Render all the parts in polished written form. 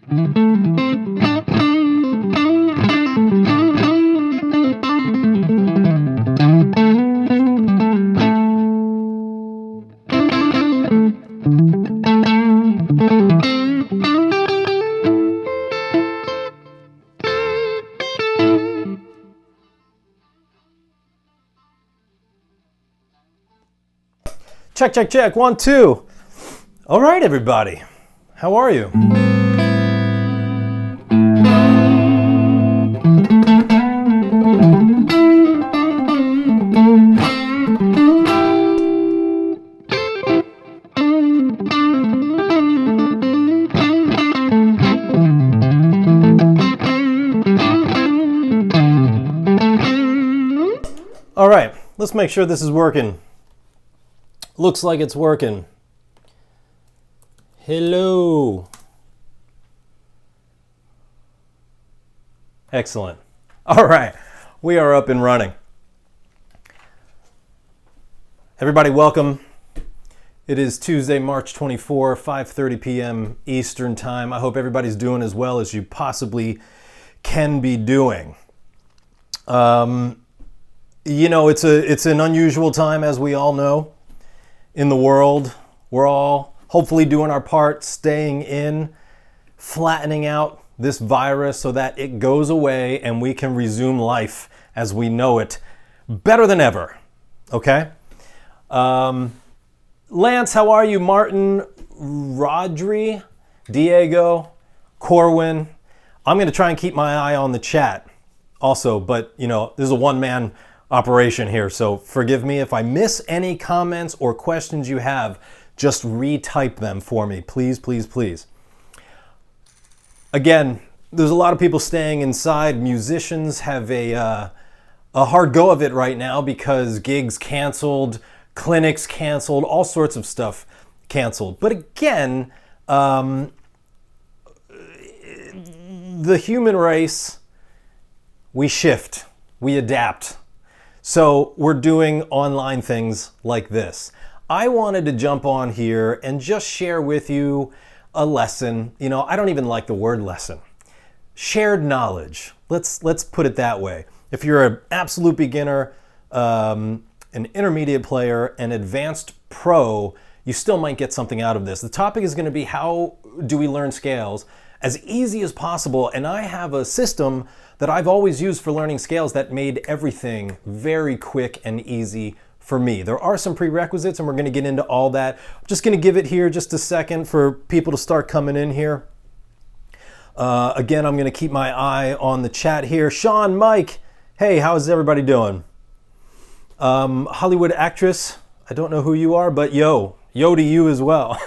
Check, check, check. 1, 2. All right, everybody. How are you? All right, let's make sure this is working. Looks like it's working. Hello. Excellent. All right, we are up and running. Everybody, welcome. It is Tuesday, March 24, 5:30 p.m. Eastern Time. I hope everybody's doing as well as you possibly can be doing. You know, it's an unusual time, as we all know. In the world, we're all hopefully doing our part, staying in, flattening out this virus so that it goes away and we can resume life as we know it better than ever. Okay? Lance, how are you? Martin, Rodri, Diego, Corwin. I'm going to try and keep my eye on the chat also, but you know, this is a one-man operation here, so forgive me if I miss any comments or questions you have. Just retype them for me, please, please, please. Again, there's a lot of people staying inside. Musicians have a hard go of it right now because gigs canceled, clinics canceled, all sorts of stuff canceled. But again, the human race, we shift, we adapt. So we're doing online things like this. I wanted to jump on here and just share with you a lesson. You know, I don't even like the word lesson. Shared knowledge. Let's put it that way. If you're an absolute beginner, an intermediate player, an advanced pro, you still might get something out of this. The topic is going to be how do we learn scales as easy as possible. And I have a system that I've always used for learning scales that made everything very quick and easy for me. There are some prerequisites and we're going to get into all that. I'm just going to give it here just a second for people to start coming in here. Again, I'm going to keep my eye on the chat here. Sean, Mike, hey, how's everybody doing? Hollywood actress, I don't know who you are, but yo to you as well.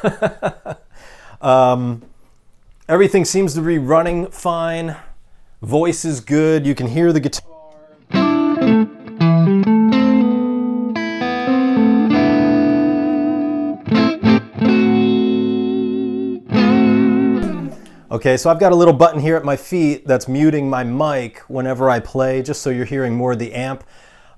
Everything seems to be running fine. Voice is good. You can hear the guitar. Okay, so I've got a little button here at my feet that's muting my mic whenever I play, just so you're hearing more of the amp.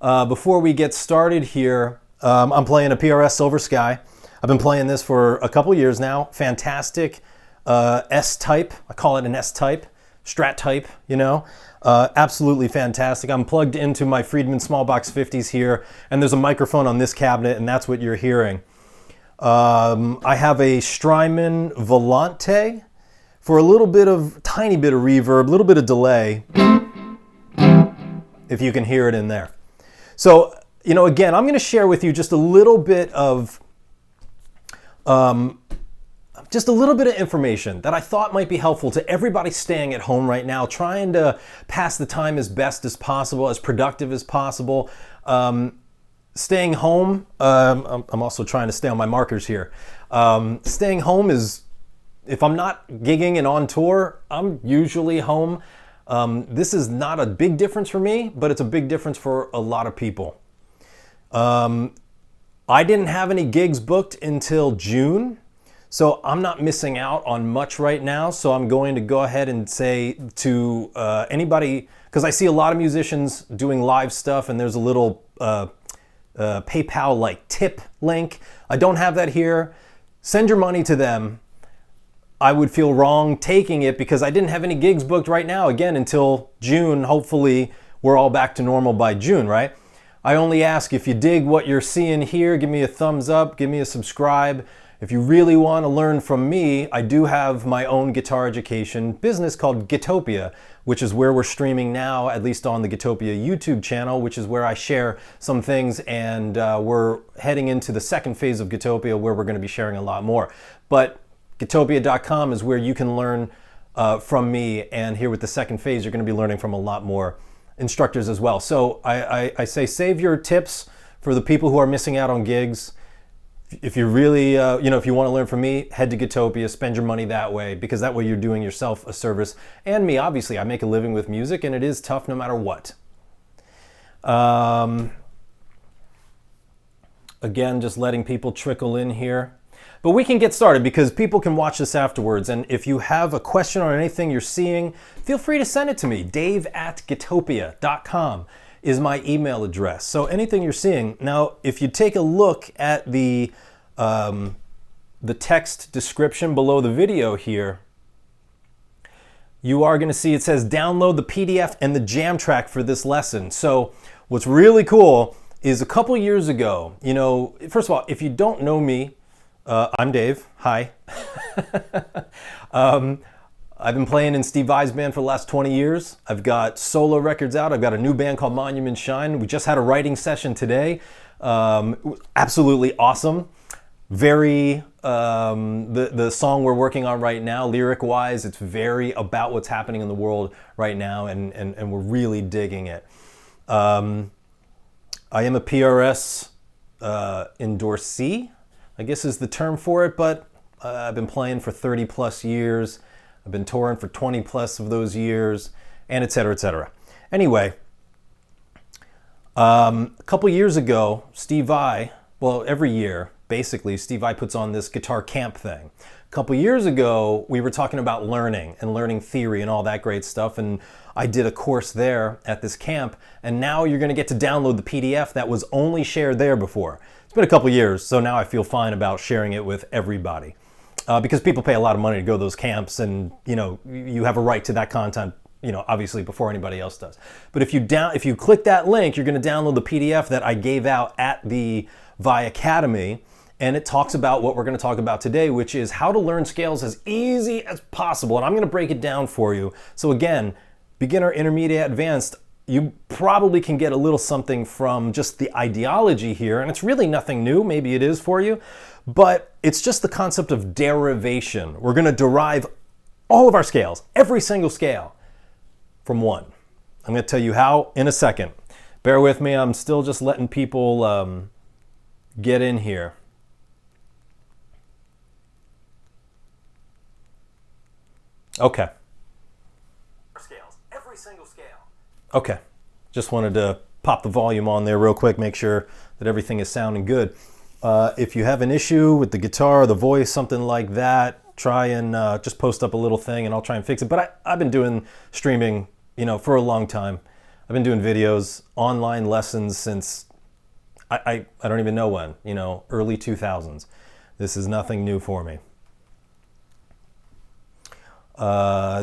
Before we get started here, I'm playing a PRS Silver Sky. I've been playing this for a couple years now. Fantastic S-type. I call it an S-type. Strat type, you know, absolutely fantastic. I'm plugged into my Friedman Smallbox 50s here, and there's a microphone on this cabinet, and that's what you're hearing. I have a Strymon Volante for a little bit of, tiny bit of reverb, a little bit of delay, if you can hear it in there. So, you know, again, I'm going to share with you just a little bit of information that I thought might be helpful to everybody staying at home right now, trying to pass the time as best as possible, as productive as possible. Staying home, I'm also trying to stay on my markers here. Staying home is, if I'm not gigging and on tour, I'm usually home. This is not a big difference for me, but it's a big difference for a lot of people. I didn't have any gigs booked until June. So I'm not missing out on much right now. So I'm going to go ahead and say to anybody, because I see a lot of musicians doing live stuff and there's a little PayPal like tip link. I don't have that here. Send your money to them. I would feel wrong taking it because I didn't have any gigs booked right now, again, until June. Hopefully we're all back to normal by June, right? I only ask if you dig what you're seeing here, give me a thumbs up, give me a subscribe. If you really want to learn from me, I do have my own guitar education business called Guitopia, which is where we're streaming now, at least on the Guitopia YouTube channel, which is where I share some things, and we're heading into the second phase of Guitopia where we're going to be sharing a lot more. But Guitopia.com is where you can learn from me, and here with the second phase, you're going to be learning from a lot more instructors as well. So I say save your tips for the people who are missing out on gigs. If you really, if you want to learn from me, head to Guitopia, spend your money that way, because that way you're doing yourself a service. And me, obviously, I make a living with music, and it is tough no matter what. Again, just letting people trickle in here. But we can get started because people can watch this afterwards. And if you have a question on anything you're seeing, feel free to send it to me. dave@guitopia.com is my email address. So anything you're seeing. Now, if you take a look at the text description below the video here, you are going to see it says download the PDF and the jam track for this lesson. So what's really cool is a couple years ago, first of all, if you don't know me, I'm Dave. Hi. I've been playing in Steve Vai's band for the last 20 years. I've got solo records out. I've got a new band called Monument Shine. We just had a writing session today. Absolutely awesome. Very, the song we're working on right now, lyric-wise, it's very about what's happening in the world right now, and we're really digging it. I am a PRS endorsee, I guess is the term for it, but I've been playing for 30 plus years. I've been touring for 20 plus of those years, and et cetera, et cetera. Anyway, a couple years ago, Steve Vai, well, every year, basically, Steve Vai puts on this guitar camp thing. A couple years ago, we were talking about learning and learning theory and all that great stuff, and I did a course there at this camp, and now you're going to get to download the PDF that was only shared there before. It's been a couple years, so now I feel fine about sharing it with everybody. Because people pay a lot of money to go to those camps, and you have a right to that content, obviously before anybody else does. But if you click that link, you're going to download the PDF that I gave out at the Vai Academy, and it talks about what we're going to talk about today, which is how to learn scales as easy as possible. And I'm going to break it down for you. So again, beginner, intermediate, advanced, you probably can get a little something from just the ideology here, and it's really nothing new. Maybe it is for you. But it's just the concept of derivation. We're going to derive all of our scales, every single scale, from one. I'm going to tell you how in a second. Bear with me. I'm still just letting people get in here. Okay. Scales, every single scale. Okay. Just wanted to pop the volume on there real quick, make sure that everything is sounding good. If you have an issue with the guitar, the voice, something like that, try and just post up a little thing and I'll try and fix it. But I've been doing streaming, for a long time. I've been doing videos, online lessons since, I don't even know when, early 2000s. This is nothing new for me.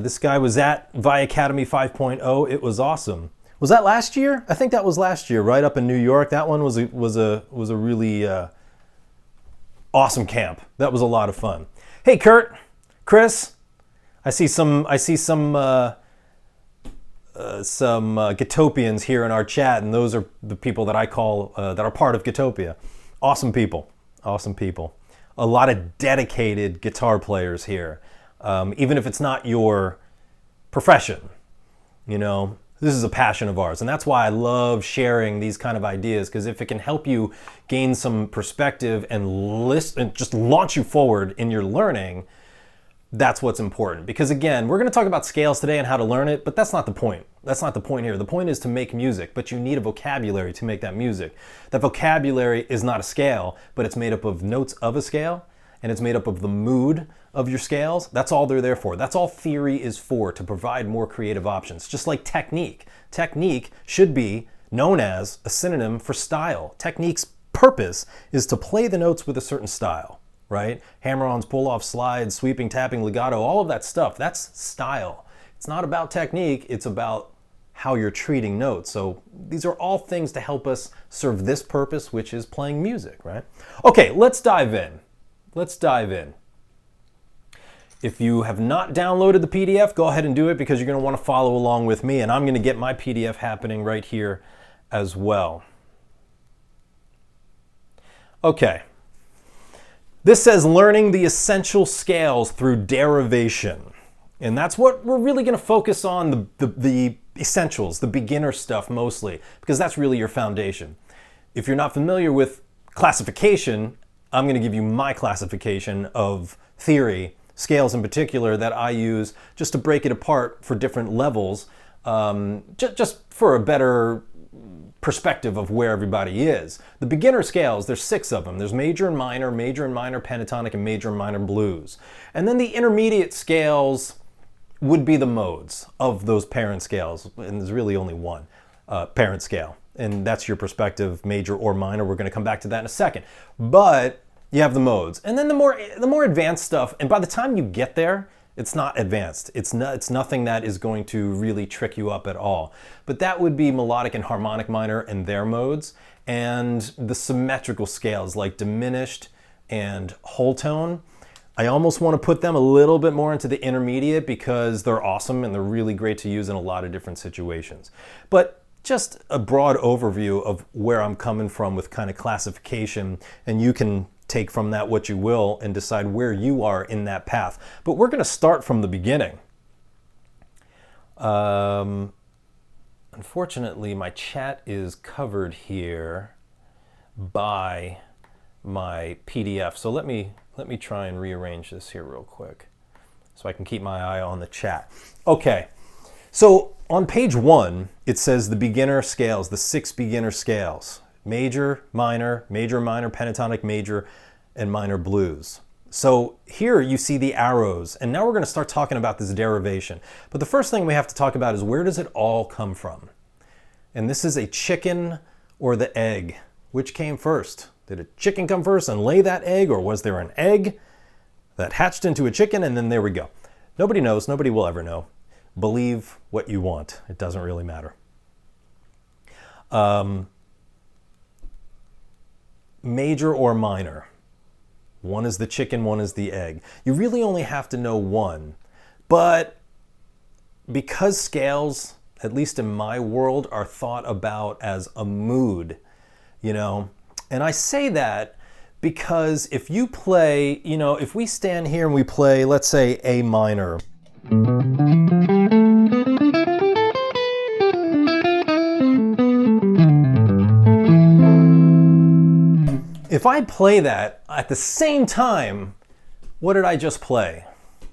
This guy was at Vai Academy 5.0. It was awesome. Was that last year? I think that was last year, right up in New York. That one was a really awesome camp. That was a lot of fun. Hey, Kurt, Chris, I see some Guitopians here in our chat, and those are the people that I call that are part of Guitopia. Awesome people, awesome people. A lot of dedicated guitar players here, even if it's not your profession. This is a passion of ours, and that's why I love sharing these kind of ideas, because if it can help you gain some perspective and just launch you forward in your learning, that's what's important. Because again, we're going to talk about scales today and how to learn it, but that's not the point. That's not the point here. The point is to make music, but you need a vocabulary to make that music. That vocabulary is not a scale, but it's made up of notes of a scale, and it's made up of the mood of your scales. That's all they're there for. That's all theory is for, to provide more creative options. Just like technique. Technique should be known as a synonym for style. Technique's purpose is to play the notes with a certain style. right? Hammer-ons, pull-offs, slides, sweeping, tapping, legato, all of that stuff, that's style. It's not about technique, it's about how you're treating notes. So these are all things to help us serve this purpose, which is playing music, right? Okay, let's dive in. Let's dive in. If you have not downloaded the PDF, go ahead and do it because you're going to want to follow along with me, and I'm going to get my PDF happening right here as well. Okay. This says learning the essential scales through derivation. And that's what we're really going to focus on, the essentials, the beginner stuff mostly, because that's really your foundation. If you're not familiar with classification, I'm going to give you my classification of theory, scales in particular, that I use just to break it apart for different levels, just for a better perspective of where everybody is. The beginner scales, there's 6 of them. There's major and minor pentatonic, and major and minor blues. And then the intermediate scales would be the modes of those parent scales, and there's really only one parent scale, and that's your perspective, major or minor. We're going to come back to that in a second, but you have the modes, and then the more advanced stuff. And by the time you get there, it's not advanced. It's nothing that is going to really trick you up at all. But that would be melodic and harmonic minor and their modes, and the symmetrical scales like diminished and whole tone. I almost want to put them a little bit more into the intermediate because they're awesome and they're really great to use in a lot of different situations. But just a broad overview of where I'm coming from with kind of classification, and you can take from that what you will and decide where you are in that path. But we're going to start from the beginning. Unfortunately, my chat is covered here by my PDF. So let me try and rearrange this here real quick so I can keep my eye on the chat. Okay, so on page 1, it says the beginner scales, the 6 beginner scales: major, minor, pentatonic, major, and minor blues. So here you see the arrows, and now we're going to start talking about this derivation. But the first thing we have to talk about is, where does it all come from? And this is a chicken or the egg. Which came first? Did a chicken come first and lay that egg, or was there an egg that hatched into a chicken and then there we go? Nobody knows. Nobody will ever know. Believe what you want. It doesn't really matter. Major or minor? One is the chicken, one is the egg. You really only have to know one. But because scales, at least in my world, are thought about as a mood, you know, and I say that because if you play, you know, if we stand here and we play, let's say, A minor. If I play that at the same time, what did I just play?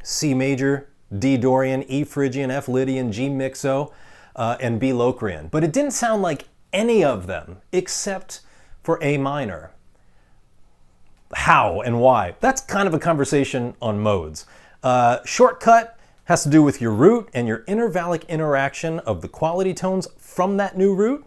C major, D Dorian, E Phrygian, F Lydian, G Mixo, and B Locrian. But it didn't sound like any of them except for A minor. How and why? That's kind of a conversation on modes. Shortcut has to do with your root and your intervallic interaction of the quality tones from that new root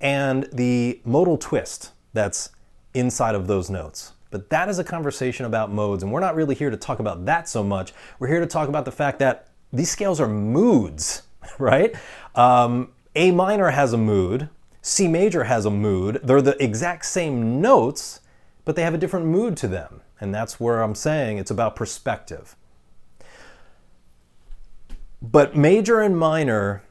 and the modal twist that's inside of those notes. But that is a conversation about modes, and we're not really here to talk about that so much. We're here to talk about the fact that these scales are moods, right? A minor has a mood, C major has a mood. They're the exact same notes, but they have a different mood to them. And that's where I'm saying it's about perspective. But major and minor,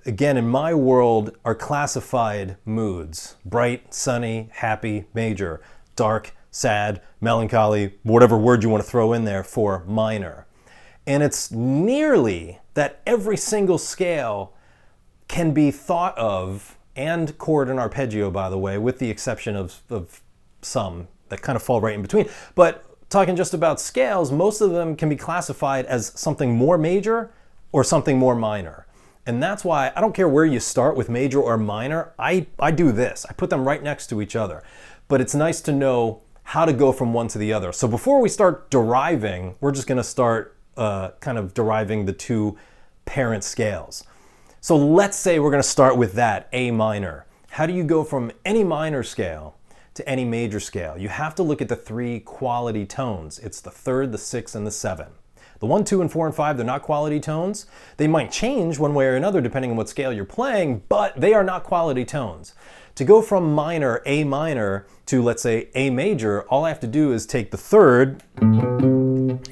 again, in my world, are classified moods. Bright, sunny, happy, major. Dark, sad, melancholy, whatever word you want to throw in there for minor. And it's nearly that every single scale can be thought of, and chord and arpeggio, by the way, with the exception of some that kind of fall right in between. But talking just about scales, most of them can be classified as something more major or something more minor. And that's why I don't care where you start with major or minor. I do this. I put them right next to each other. But it's nice to know how to go from one to the other. So before we start deriving, we're just going to start kind of deriving the 2 parent scales. So let's say we're going to start with that, A minor. How do you go from any minor scale to any major scale, you have to look at the three quality tones. It's the third, the sixth, and the seventh. The 1, 2, and 4, and 5, they're not quality tones. They might change one way or another depending on what scale you're playing, but they are not quality tones. To go from minor, A minor, to let's say A major, all I have to do is take the third,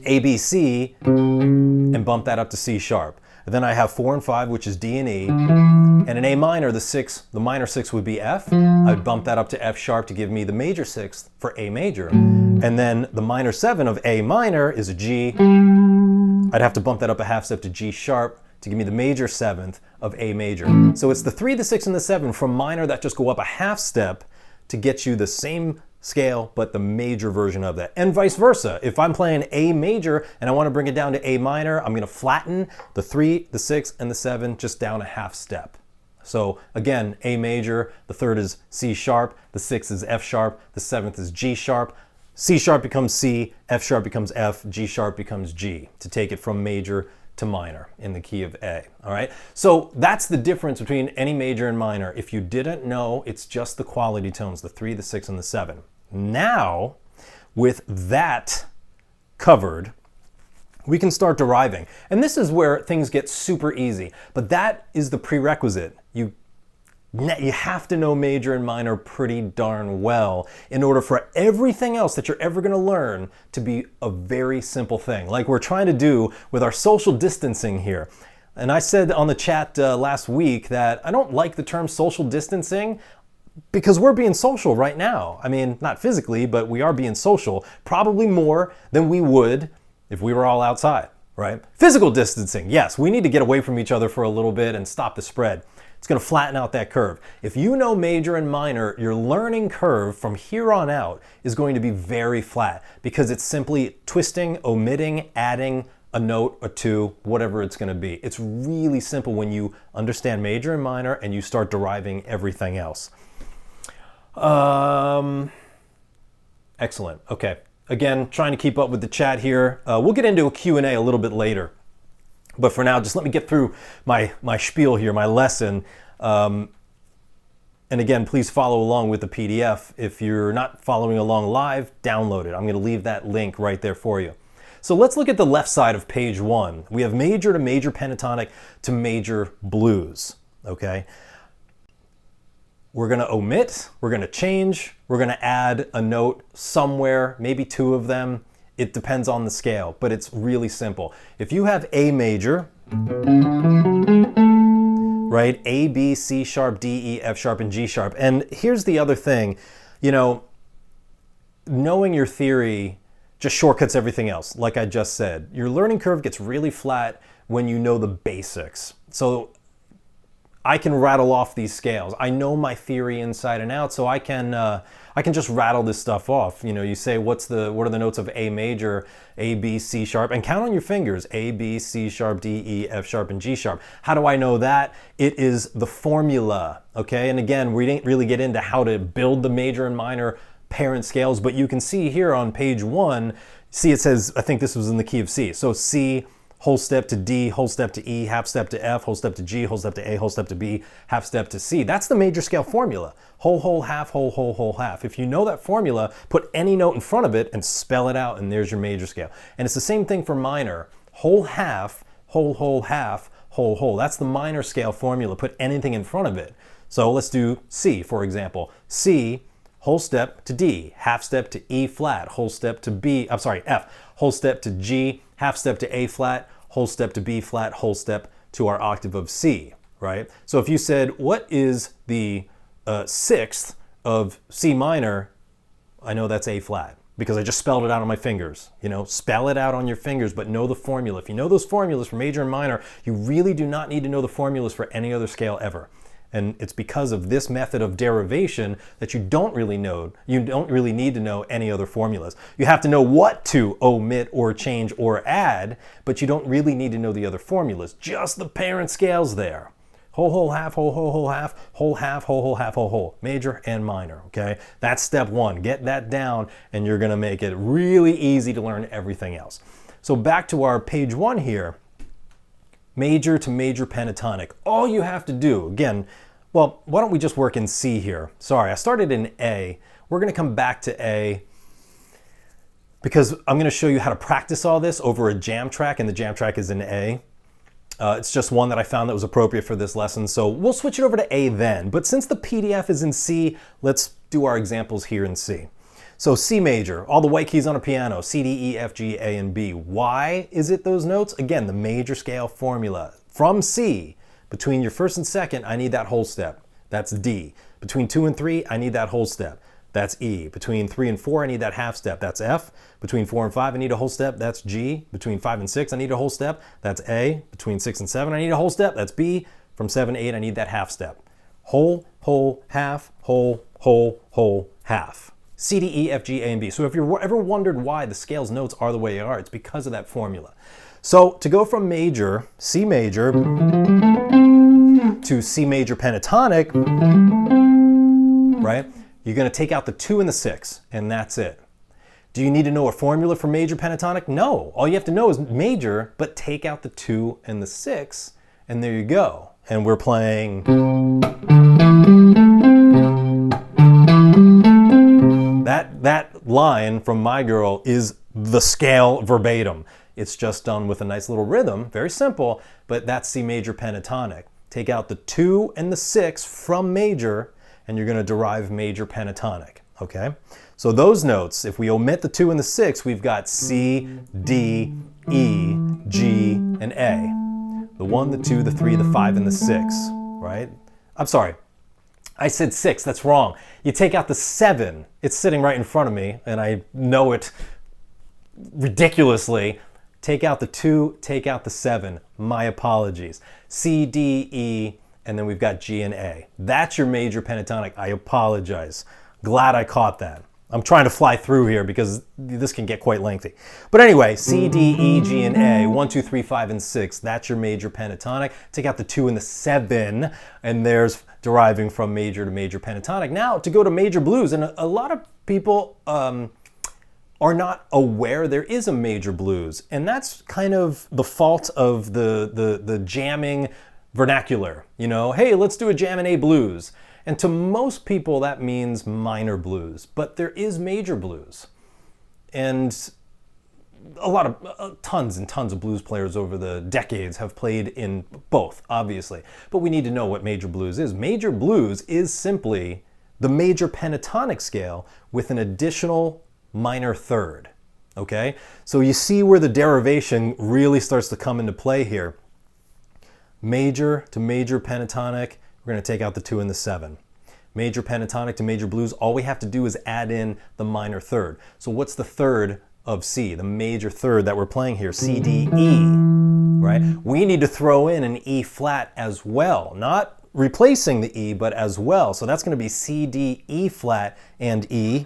A, B, C, and bump that up to C sharp. And then I have 4 and 5, which is D and E. And in A minor, the minor sixth would be F. I'd bump that up to F sharp to give me the major sixth for A major. And then the minor 7 of A minor is a G. I'd have to bump that up a half step to G sharp to give me the major 7th of A major. So it's the 3, the 6, and the 7 from minor that just go up a half step to get you the same scale, but the major version of that. And vice versa. If I'm playing A major and I want to bring it down to A minor, I'm going to flatten the 3, the 6, and the 7 just down a half step. So again, A major, the third is C sharp, the 6th is F sharp, the 7th is G sharp. C sharp becomes C, F sharp becomes F, G sharp becomes G, to take it from major to minor in the key of A, all right? So that's the difference between any major and minor. If you didn't know, it's just the quality tones, the 3, the 6, and the 7. Now, with that covered, we can start deriving. And this is where things get super easy, but that is the prerequisite. You have to know major and minor pretty darn well in order for everything else that you're ever going to learn to be a very simple thing, like we're trying to do with our social distancing here. And I said on the chat last week that I don't like the term social distancing because we're being social right now. I mean, not physically, but we are being social, probably more than we would if we were all outside, right? Physical distancing, yes, we need to get away from each other for a little bit and stop the spread. It's going to flatten out that curve. If you know major and minor, your learning curve from here on out is going to be very flat because it's simply twisting, omitting, adding a note or two, whatever it's going to be. It's really simple when you understand major and minor and you start deriving everything else. Excellent. Okay. Again, trying to keep up with the chat here. We'll get into a Q&A a little bit later. But for now, just let me get through my spiel here, my lesson. And again, please follow along with the PDF. If you're not following along live, download it. I'm going to leave that link right there for you. So let's look at the left side of page 1. We have major to major pentatonic to major blues. Okay? We're going to omit, we're going to change, we're going to add a note somewhere, maybe 2 of them. It depends on the scale, but it's really simple. If you have A major, right? A, B, C sharp, D, E, F sharp, and G sharp. And here's the other thing, knowing your theory just shortcuts everything else. Like I just said, your learning curve gets really flat when you know the basics. So I can rattle off these scales. I know my theory inside and out, so I can just rattle this stuff off. You say, what are the notes of A major, A, B, C sharp, and count on your fingers, A, B, C sharp, D, E, F sharp, and G sharp. How do I know that? It is the formula, okay? And again, we didn't really get into how to build the major and minor parent scales, but you can see here on page 1, see it says, I think this was in the key of C. So C, whole step to D, whole step to E, half step to F, whole step to G, whole step to A, whole step to B, half step to C. That's the major scale formula. Whole, whole, half, whole, whole, whole, half. If you know that formula, put any note in front of it and spell it out, and there's your major scale. And it's the same thing for minor. Whole, half, whole, whole, half, whole, whole. That's the minor scale formula. Put anything in front of it. So let's do C, for example. C, whole step to D, half step to E flat, whole step to F, whole step to G, half step to A flat, whole step to B flat, whole step to our octave of C, right? So if you said, what is the 6th of C minor? I know that's A flat because I just spelled it out on my fingers. Spell it out on your fingers, but know the formula. If you know those formulas for major and minor, you really do not need to know the formulas for any other scale ever. And it's because of this method of derivation that you don't really need to know any other formulas. You have to know what to omit or change or add, but you don't really need to know the other formulas, just the parent scales there. Whole, whole, half, whole, whole, whole, half, whole, half, whole, whole, half, whole, whole. Major and minor, okay? That's step 1. Get that down, and you're gonna make it really easy to learn everything else. So back to our page 1 here. Major to major pentatonic. All you have to do, again, well, why don't we just work in C here? Sorry, I started in A. We're going to come back to A because I'm going to show you how to practice all this over a jam track, and the jam track is in A. It's just one that I found that was appropriate for this lesson, so we'll switch it over to A then. But since the PDF is in C, let's do our examples here in C. So C major, all the white keys on a piano, C, D, E, F, G, A, and B. Why is it those notes? Again, the major scale formula. From C, between your first and second, I need that whole step. That's D. Between 2 and 3, I need that whole step. That's E. Between 3 and 4, I need that half step. That's F. Between 4 and 5, I need a whole step. That's G. Between 5 and 6, I need a whole step. That's A. Between 6 and 7, I need a whole step. That's B. From 7 to 8, I need that half step. Whole, half, half. C, D, E, F, G, A, and B. So if you've ever wondered why the scales notes are the way they are, it's because of that formula. So to go from major, C major, to C major pentatonic, right? You're going to take out the 2 and the 6, and that's it. Do you need to know a formula for major pentatonic? No. All you have to know is major, but take out the 2 and the 6, and there you go. And we're playing. That line from My Girl is the scale verbatim. It's just done with a nice little rhythm, very simple, but that's C major pentatonic. Take out the 2 and the 6 from major, and you're going to derive major pentatonic, okay? So those notes, if we omit the 2 and the 6, we've got C, D, E, G, and A. The 1, the 2, the 3, the 5, and the 6, right? I'm sorry, I said 6, that's wrong. You take out the 7, it's sitting right in front of me, and I know it ridiculously. Take out the 2, take out the 7, my apologies. C, D, E, and then we've got G and A. That's your major pentatonic. I apologize. Glad I caught that. I'm trying to fly through here because this can get quite lengthy. But anyway, C, D, E, G, and A, 1, 2, 3, 5, and 6. That's your major pentatonic. Take out the 2 and the 7, and there's deriving from major to major pentatonic. Now, to go to major blues, and a lot of people are not aware there is a major blues, and that's kind of the fault of the jamming vernacular. You know, hey, let's do a jam in A blues. And to most people that means minor blues, but there is major blues. And a lot of tons and tons of blues players over the decades have played in both, obviously. But we need to know what major blues is. Major blues is simply the major pentatonic scale with an additional minor third, okay? So you see where the derivation really starts to come into play here. Major to major pentatonic, we're going to take out the 2 and the 7. Major pentatonic to major blues, all we have to do is add in the minor third. So what's the third of C, the major third that we're playing here? C, D, E, right? We need to throw in an E flat as well, not replacing the E, but as well. So that's going to be C, D, E flat, and E.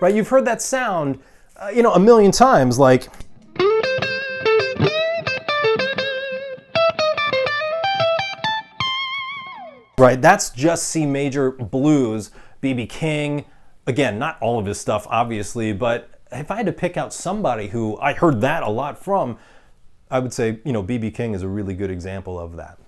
Right, you've heard that sound, a million times, like. Right, that's just C major blues, B.B. King. Again, not all of his stuff, obviously, but if I had to pick out somebody who I heard that a lot from, I would say, B.B. King is a really good example of that.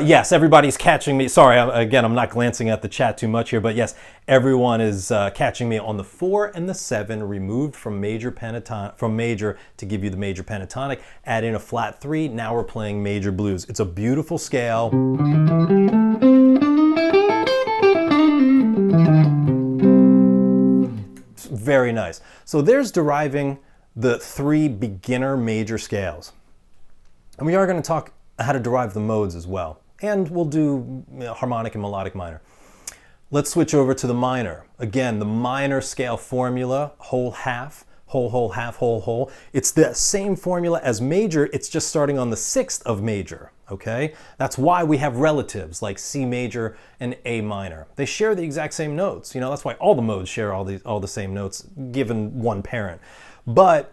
Yes, everybody's catching me. Sorry, again, I'm not glancing at the chat too much here, but yes, everyone is catching me on the 4 and the 7 removed from major to give you the major pentatonic. Add in a flat 3. Now we're playing major blues. It's a beautiful scale. It's very nice. So there's deriving the 3 beginner major scales. And we are going to talk how to derive the modes as well. And we'll do harmonic and melodic minor. Let's switch over to the minor. Again, the minor scale formula, whole, half, whole, half, whole. It's the same formula as major, it's just starting on the 6th of major, okay? That's why we have relatives like C major and A minor. They share the exact same notes. That's why all the modes share all the same notes given one parent. But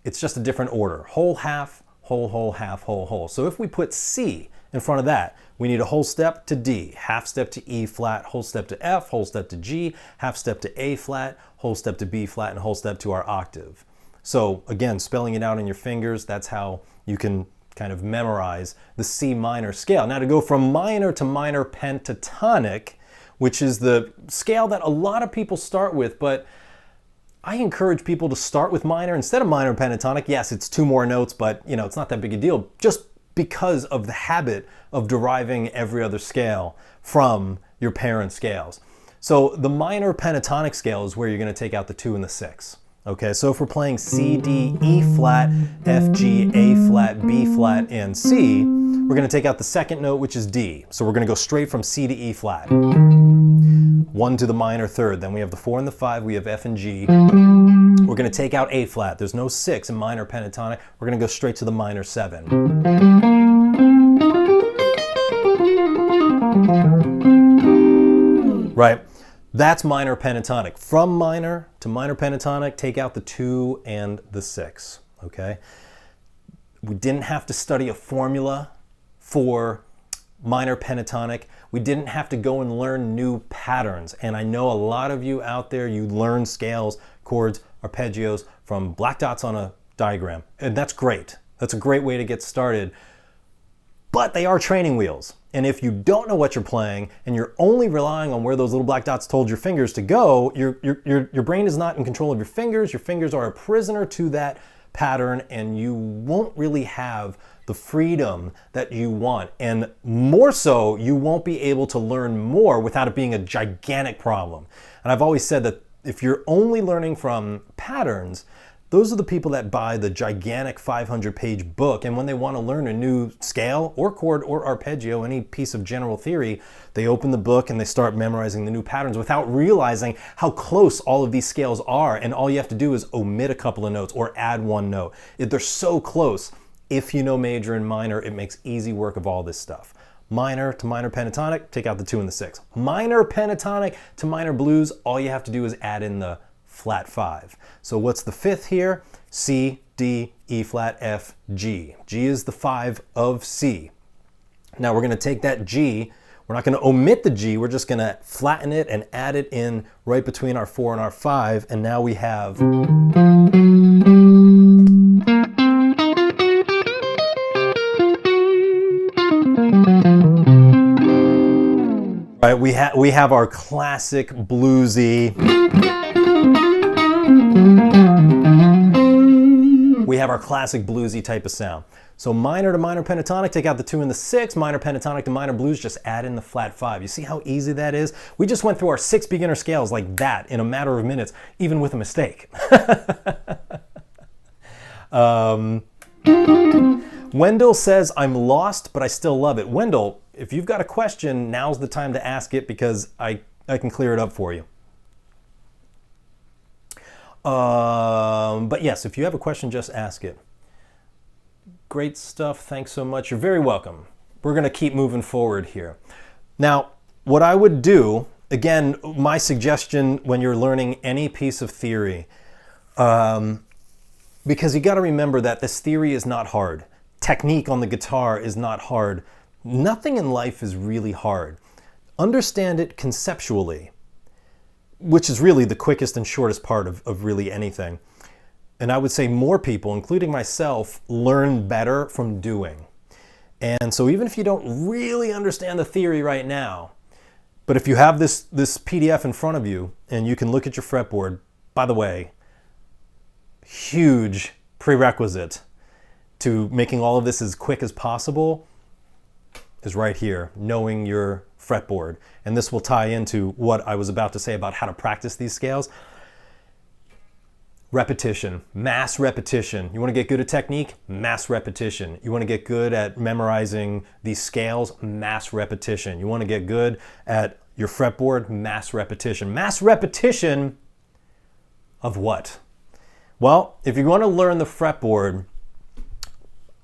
it's just a different order. Whole, half, whole, half, whole. So if we put C in front of that, we need a whole step to D, half step to E flat, whole step to F, whole step to G, half step to A flat, whole step to B flat, and whole step to our octave. So again, spelling it out in your fingers, that's how you can kind of memorize the C minor scale. Now to go from minor to minor pentatonic, which is the scale that a lot of people start with, but I encourage people to start with minor instead of minor pentatonic. Yes, it's 2 more notes, but it's not that big a deal, just because of the habit of deriving every other scale from your parent scales. So the minor pentatonic scale is where you're going to take out the 2 and the 6. Okay, so if we're playing C, D, E flat, F, G, A flat, B flat, and C, we're going to take out the second note, which is D. So we're going to go straight from C to E flat. 1 to the minor third. Then we have the 4 and the 5. We have F and G. We're going to take out A flat. There's no 6 in minor pentatonic. We're going to go straight to the minor 7. Right? That's minor pentatonic. From minor to minor pentatonic, take out the 2 and the 6. Okay? We didn't have to study a formula for minor pentatonic. We didn't have to go and learn new patterns. And I know a lot of you out there, you learn scales, chords, arpeggios from black dots on a diagram. And that's great. That's a great way to get started. But they are training wheels. And if you don't know what you're playing and you're only relying on where those little black dots told your fingers to go, your brain is not in control of your fingers. Your fingers are a prisoner to that pattern, and you won't really have the freedom that you want. And more so, you won't be able to learn more without it being a gigantic problem. And I've always said that if you're only learning from patterns, those are the people that buy the gigantic 500-page book, and when they want to learn a new scale or chord or arpeggio, any piece of general theory, they open the book and they start memorizing the new patterns without realizing how close all of these scales are, and all you have to do is omit a couple of notes or add 1 note. They're so close. If you know major and minor, it makes easy work of all this stuff. Minor to minor pentatonic, take out the 2 and the 6. Minor pentatonic to minor blues, all you have to do is add in the flat 5. So what's the 5th here? C, D, E flat, F, G. G is the 5 of C. Now we're going to take that G, we're not going to omit the G, we're just going to flatten it and add it in right between our 4 and our 5, and now we have... Right, we have our classic bluesy... We have our classic bluesy type of sound. So minor to minor pentatonic, take out the 2 and the 6. Minor pentatonic to minor blues, just add in the flat 5. You see how easy that is? We just went through our 6 beginner scales like that in a matter of minutes, even with a mistake. Wendell says, I'm lost, but I still love it. Wendell, if you've got a question, now's the time to ask it, because I can clear it up for you. But yes, if you have a question, just ask it. Great stuff. Thanks so much. You're very welcome. We're going to keep moving forward here. Now, what I would do, again, my suggestion when you're learning any piece of theory, because you got to remember that this theory is not hard. Technique on the guitar is not hard. Nothing in life is really hard. Understand it conceptually, which is really the quickest and shortest part of really anything. And I would say more people, including myself, learn better from doing. And so even if you don't really understand the theory right now, but if you have this PDF in front of you and you can look at your fretboard, by the way, huge prerequisite to making all of this as quick as possible is right here, knowing your fretboard. And this will tie into what I was about to say about how to practice these scales. Repetition, mass repetition. You want to get good at technique? Mass repetition. You want to get good at memorizing these scales? Mass repetition. You want to get good at your fretboard? Mass repetition. Mass repetition of what? Well, if you want to learn the fretboard,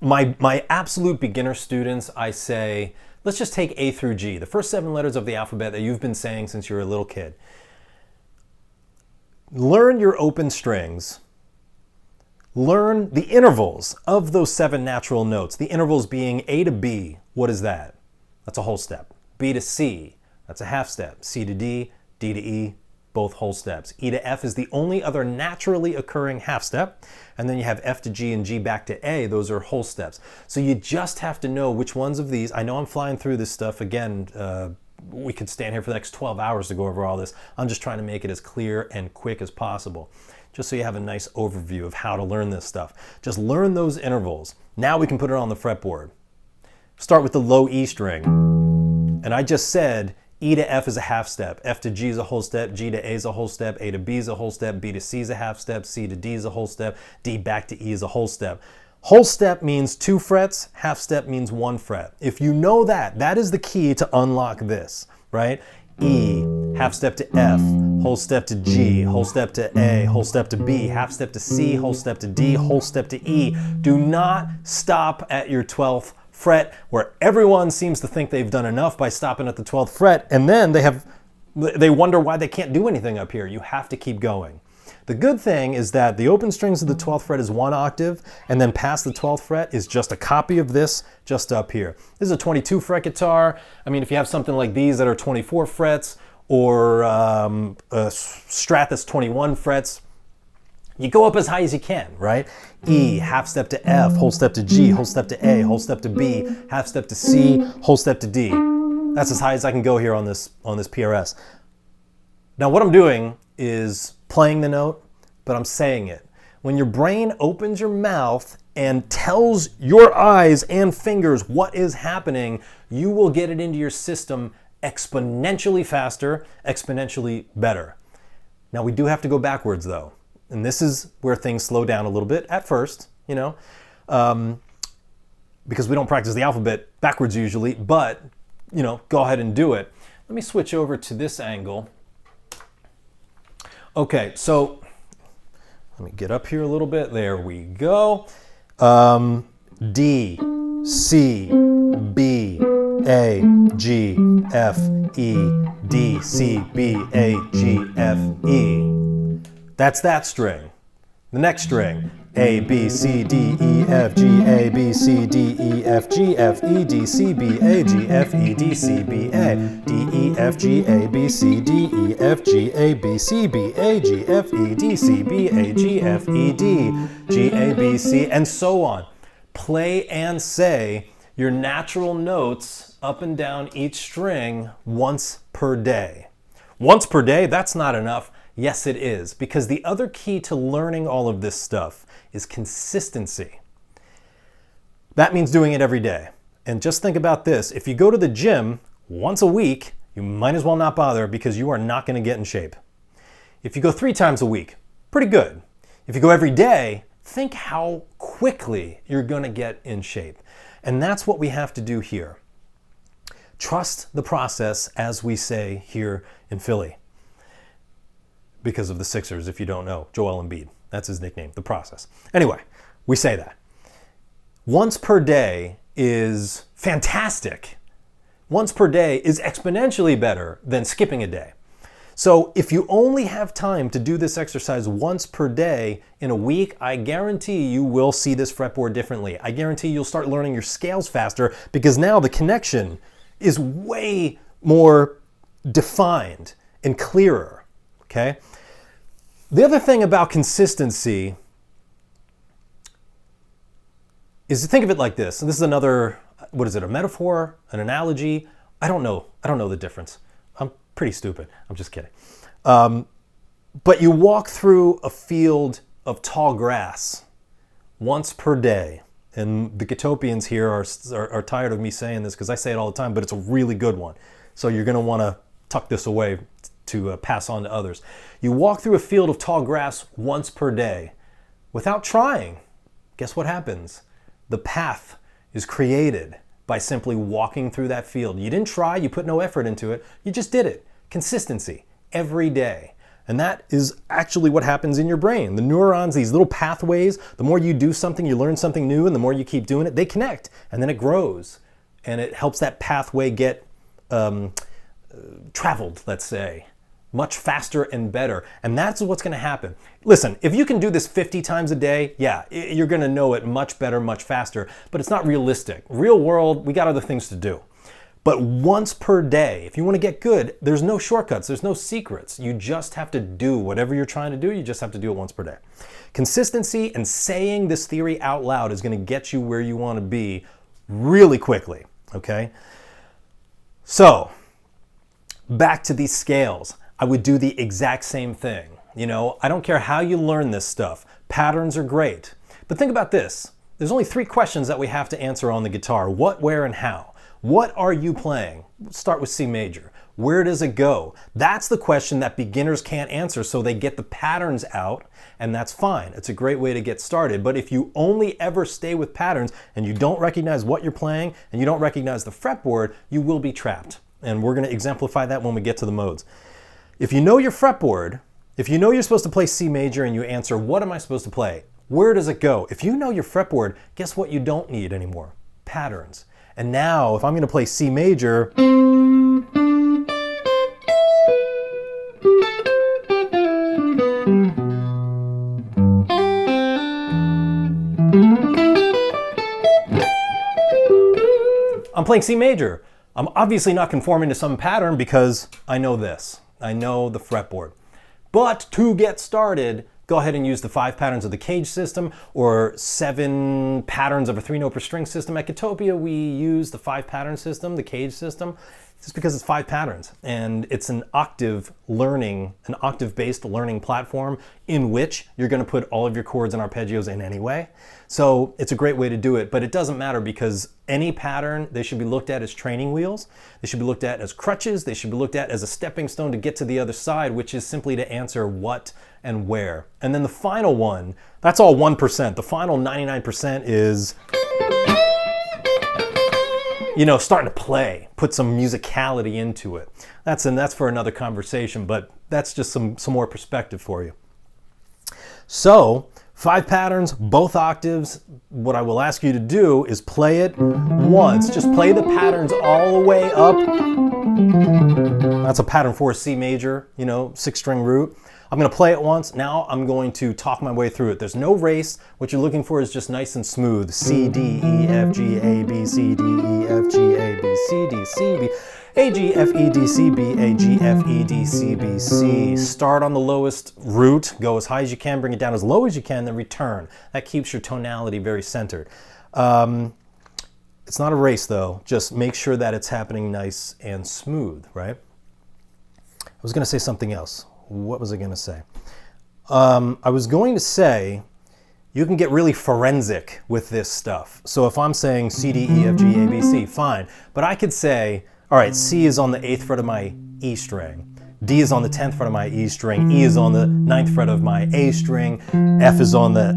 my absolute beginner students, I say, let's just take A through G, the first 7 letters of the alphabet that you've been saying since you were a little kid. Learn your open strings. Learn the intervals of those 7 natural notes. The intervals being A to B, what is that? That's a whole step. B to C, that's a half step. C to D, D to E, both whole steps. E to F is the only other naturally occurring half step. And then you have F to G and G back to A. Those are whole steps. So you just have to know which ones of these. I know I'm flying through this stuff. Again, we could stand here for the next 12 hours to go over all this. I'm just trying to make it as clear and quick as possible, just so you have a nice overview of how to learn this stuff. Just learn those intervals. Now we can put it on the fretboard. Start with the low E string. And I just said E to F is a half step, F to G is a whole step, G to A is a whole step, A to B is a whole step, B to C is a half step, C to D is a whole step, D back to E is a whole step. Whole step means 2 frets, half step means 1 fret. If you know that, that is the key to unlock this, right? E, half step to F, whole step to G, whole step to A, whole step to B, half step to C, whole step to D, whole step to E. Do not stop at your 12th fret, where everyone seems to think they've done enough by stopping at the 12th fret, and then they wonder why they can't do anything up here. You have to keep going. The good thing is that the open strings of the 12th fret is 1 octave, and then past the 12th fret is just a copy of this just up here. This is a 22 fret guitar. I mean, if you have something like these that are 24 frets, or a Strat that's 21 frets, you go up as high as you can, right? E, half step to F, whole step to G, whole step to A, whole step to B, half step to C, whole step to D. That's as high as I can go here on this PRS. Now what I'm doing is playing the note, but I'm saying it. When your brain opens your mouth and tells your eyes and fingers what is happening, you will get it into your system exponentially faster, exponentially better. Now we do have to go backwards though. And this is where things slow down a little bit at first, you know, because we don't practice the alphabet backwards usually, but, you know, go ahead and do it. Let me switch over to this angle. Okay, so let me get up here a little bit. There we go. D, C, B, A, G, F, E, D, C, B, A, G, F, E. That's that string. The next string, A, B, C, D, E, F, G, A, B, C, D, E, F, G, F, E, D, C, B, A, G, F, E, D, C, B, A, D, E, F, G, A, B, C, D, E, F, G, A, B, C, B, A, G, F, E, D, C, B, A, G, F, E, D, G, A, B, C, and so on. Play and say your natural notes up and down each string once per day. Once per day, that's not enough. Yes, it is, because the other key to learning all of this stuff is consistency. That means doing it every day. And just think about this. If you go to the gym once a week, you might as well not bother, because you are not going to get in shape. If you go 3 times a week, pretty good. If you go every day, think how quickly you're going to get in shape. And that's what we have to do here. Trust the process, as we say here in Philly. Because of the Sixers, if you don't know, Joel Embiid. That's his nickname, the process. Anyway, we say that. Once per day is fantastic. Once per day is exponentially better than skipping a day. So if you only have time to do this exercise once per day in a week, I guarantee you will see this fretboard differently. I guarantee you'll start learning your scales faster, because now the connection is way more defined and clearer. Okay? The other thing about consistency is to think of it like this. And this is another, what is it, a metaphor, an analogy? I don't know the difference. I'm pretty stupid. I'm just kidding. But you walk through a field of tall grass once per day. And the Guitopians here are tired of me saying this, because I say it all the time, but it's a really good one. So you're going to want to tuck this away to pass on to others. You walk through a field of tall grass once per day without trying. Guess what happens? The path is created by simply walking through that field. You didn't try, you put no effort into it, you just did it. Consistency, every day. And that is actually what happens in your brain. The neurons, these little pathways, the more you do something, you learn something new, and the more you keep doing it, they connect, and then it grows. And it helps that pathway get traveled, let's say, much faster and better. And that's what's going to happen. Listen, if you can do this 50 times a day, yeah, you're going to know it much better, much faster, but it's not realistic. Real world, we got other things to do. But once per day, if you want to get good, there's no shortcuts, there's no secrets. You just have to do whatever you're trying to do, you just have to do it once per day. Consistency and saying this theory out loud is going to get you where you want to be really quickly, okay? So, back to these scales. I would do the exact same thing. You know, I don't care how you learn this stuff. Patterns are great. But think about this. There's only 3 questions that we have to answer on the guitar. What, where, and how. What are you playing? Let's start with C major. Where does it go? That's the question that beginners can't answer, so they get the patterns out, and that's fine. It's a great way to get started. But if you only ever stay with patterns and you don't recognize what you're playing and you don't recognize the fretboard, you will be trapped. And we're going to exemplify that when we get to the modes. If you know your fretboard, if you know you're supposed to play C major and you answer, what am I supposed to play? Where does it go? If you know your fretboard, guess what you don't need anymore? Patterns. And now, if I'm going to play C major, I'm playing C major. I'm obviously not conforming to some pattern because I know this. I know the fretboard. But to get started, go ahead and use the 5 patterns of the cage system or 7 patterns of a 3-note per string system. At Guitopia, we use the 5 pattern system, the cage system, just because it's 5 patterns. And it's an octave-based learning platform in which you're going to put all of your chords and arpeggios in anyway. So it's a great way to do it, but it doesn't matter because any pattern, they should be looked at as training wheels. They should be looked at as crutches. They should be looked at as a stepping stone to get to the other side, which is simply to answer what and where. And then the final one, that's all 1%. The final 99% is, you know, starting to play, put some musicality into it. That's for another conversation, but that's just some more perspective for you. So, 5 patterns, both octaves. What I will ask you to do is play it once. Just play the patterns all the way up. That's a pattern for a C major, you know, 6-string root. I'm going to play it once. Now I'm going to talk my way through it. There's no race. What you're looking for is just nice and smooth. C, D, E, F, G, A, B, C, D, E, F, G, A, B, C, D, C, B, A, G, F, E, D, C, B, A, G, F, E, D, C, B, C. Start on the lowest root. Go as high as you can. Bring it down as low as you can. Then return. That keeps your tonality very centered. It's not a race, though. Just make sure that it's happening nice and smooth, right? I was going to say something else. What was I going to say? I was going to say you can get really forensic with this stuff. So if I'm saying C, D, E, F, G, A, B, C, fine. But I could say, all right, C is on the 8th fret of my E string. D is on the 10th fret of my E string. E is on the 9th fret of my A string. F is on the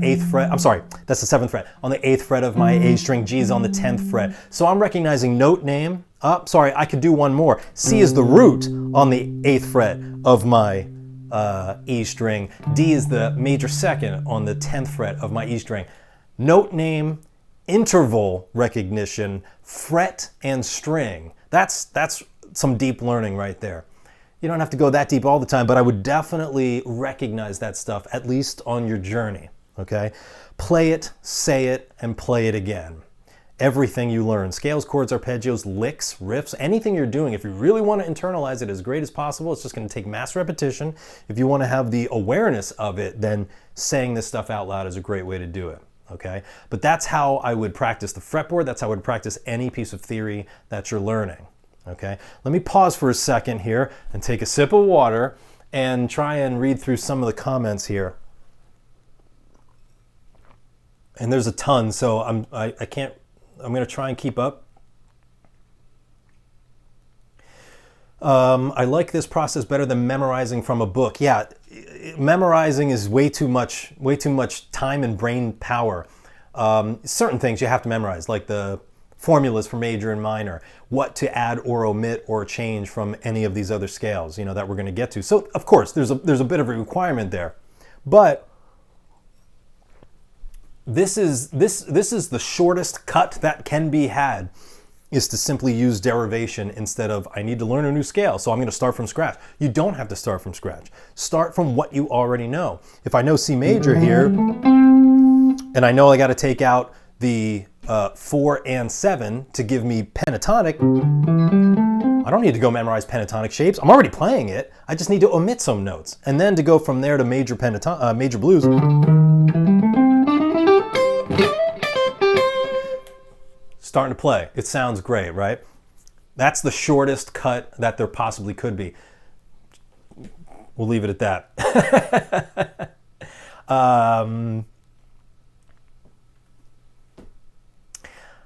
8th fret. I'm sorry, that's the 7th fret. On the 8th fret of my A string. G is on the 10th fret. So I'm recognizing note name. Sorry, I could do one more. C is the root on the 8th fret of my E string. D is the major 2nd on the 10th fret of my E string. Note name, interval recognition, fret and string. That's some deep learning right there. You don't have to go that deep all the time, but I would definitely recognize that stuff, at least on your journey, okay? Play it, say it, and play it again. Everything you learn, scales, chords, arpeggios, licks, riffs, anything you're doing, if you really want to internalize it as great as possible, it's just going to take mass repetition. If you want to have the awareness of it, then saying this stuff out loud is a great way to do it, okay? But that's how I would practice the fretboard. That's how I would practice any piece of theory that you're learning, okay? Let me pause for a second here and take a sip of water and try and read through some of the comments here. And there's a ton, so I'm going to try and keep up. I like this process better than memorizing from a book. Yeah, memorizing is way too much time and brain power. Certain things you have to memorize, like the formulas for major and minor, what to add or omit or change from any of these other scales, you know, that we're going to get to. So, of course, there's a bit of a requirement there. But this is the shortest cut that can be had, is to simply use derivation instead of, I need to learn a new scale, so I'm going to start from scratch. You don't have to start from scratch. Start from what you already know. If I know C major here, and I know I got to take out the 4 and 7 to give me pentatonic, I don't need to go memorize pentatonic shapes. I'm already playing it. I just need to omit some notes. And then to go from there to major blues. Starting to play. It sounds great, right? That's the shortest cut that there possibly could be. We'll leave it at that.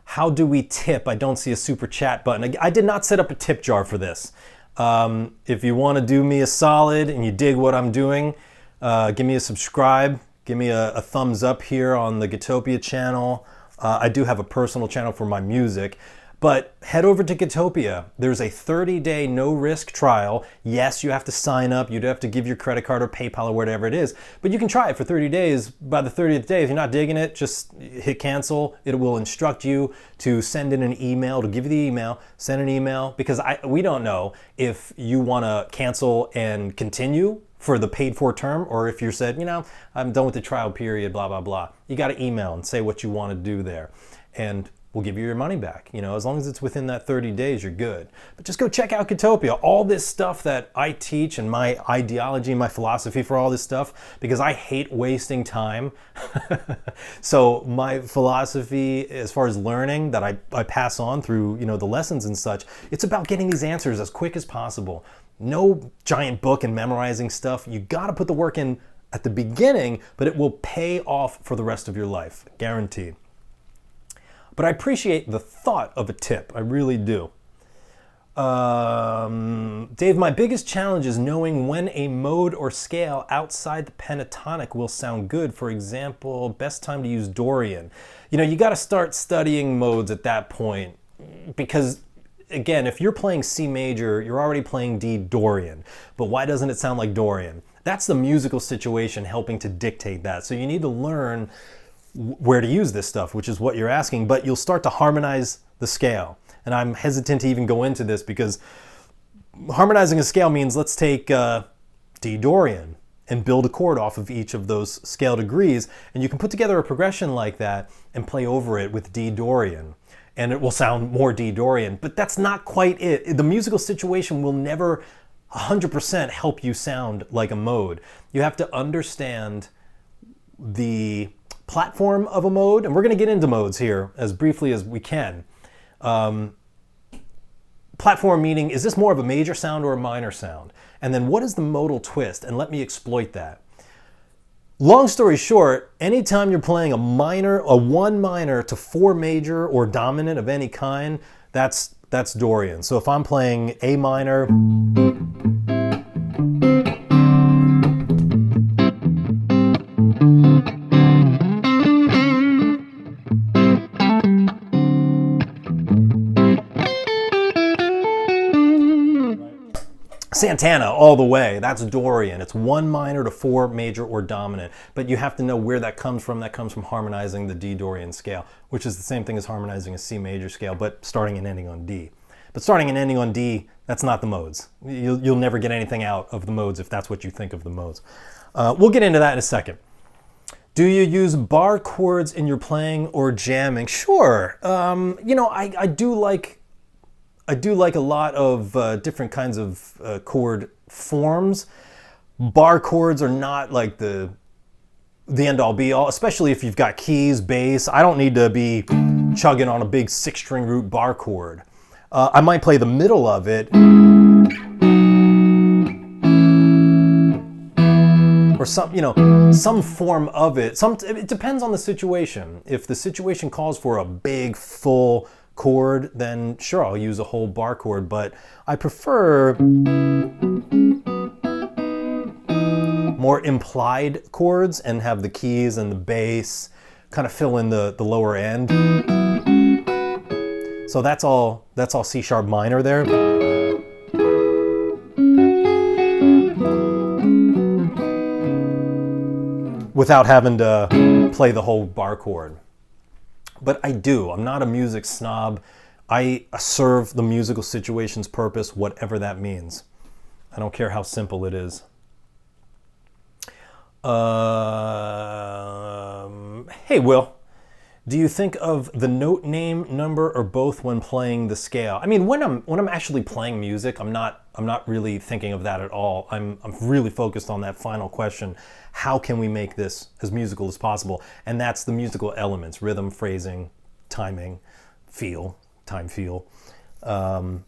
How do we tip? I don't see a super chat button. I did not set up a tip jar for this. If you want to do me a solid and you dig what I'm doing, give me a subscribe. Give me a thumbs up here on the Guitopia channel. I do have a personal channel for my music. But head over to Guitopia. There's a 30-day no-risk trial. Yes, you have to sign up. You'd have to give your credit card or PayPal or whatever it is. But you can try it for 30 days. By the 30th day, if you're not digging it, just hit cancel. It will instruct you to send in an email, to give you the email, send an email. Because we don't know if you want to cancel and continue for the paid-for term, or if you said, I'm done with the trial period, blah, blah, blah. You got to email and say what you want to do there. And we'll give you your money back. As long as it's within that 30 days, you're good. But just go check out Guitopia. All this stuff that I teach and my ideology, my philosophy for all this stuff, because I hate wasting time. So my philosophy as far as learning that I pass on through, the lessons and such, it's about getting these answers as quick as possible. No giant book and memorizing stuff. You got to put the work in at the beginning, but it will pay off for the rest of your life. Guaranteed. But I appreciate the thought of a tip. I really do. Dave, my biggest challenge is knowing when a mode or scale outside the pentatonic will sound good. For example, best time to use Dorian. You got to start studying modes at that point. Because, again, if you're playing C major, you're already playing D Dorian. But why doesn't it sound like Dorian? That's the musical situation helping to dictate that. So you need to learn where to use this stuff, which is what you're asking, but you'll start to harmonize the scale. And I'm hesitant to even go into this because harmonizing a scale means let's take D Dorian and build a chord off of each of those scale degrees, and you can put together a progression like that and play over it with D Dorian, and it will sound more D Dorian, but that's not quite it. The musical situation will never 100% help you sound like a mode. You have to understand the platform of a mode, and we're going to get into modes here as briefly as we can. Platform meaning, is this more of a major sound or a minor sound? And then what is the modal twist? And let me exploit that. Long story short, anytime you're playing a one minor to 4 major or dominant of any kind, that's Dorian. So if I'm playing A minor, Santana all the way, that's Dorian. It's 1 minor to 4 major or dominant, but you have to know where that comes from. That comes from harmonizing the D Dorian scale, which is the same thing as harmonizing a C major scale, but starting and ending on D. But starting and ending on D, that's not the modes. You'll never get anything out of the modes if that's what you think of the modes. We'll get into that in a second. Do you use bar chords in your playing or jamming? Sure. I do like a lot of different kinds of chord forms. Bar chords are not like the end-all be-all, especially if you've got keys, bass. I don't need to be chugging on a big 6-string root bar chord. I might play the middle of it, or some form of it. It depends on the situation. If the situation calls for a big, full chord, then sure, I'll use a whole bar chord, but I prefer more implied chords and have the keys and the bass kind of fill in the lower end. So that's all C sharp minor there. Without having to play the whole bar chord. But I'm not a music snob. I serve the musical situation's purpose, whatever that means. I don't care how simple it is. Hey, Will. Do you think of the note name, number, or both when playing the scale? I mean, when I'm actually playing music, I'm not really thinking of that at all. I'm really focused on that final question: how can we make this as musical as possible? And that's the musical elements: rhythm, phrasing, timing, feel, time feel.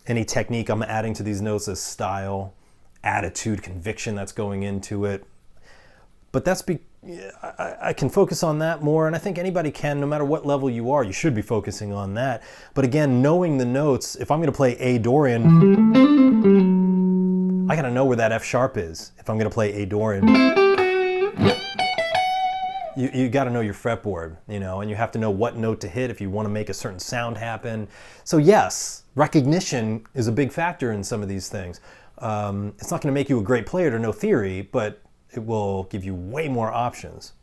Any technique I'm adding to these notes as style, attitude, conviction that's going into it. But I can focus on that more, and I think anybody can, no matter what level you are, you should be focusing on that. But again, knowing the notes, if I'm going to play A Dorian, I got to know where that F sharp is. If I'm going to play A Dorian, you got to know your fretboard, and you have to know what note to hit if you want to make a certain sound happen. So yes, recognition is a big factor in some of these things. It's not going to make you a great player to know theory, but it will give you way more options.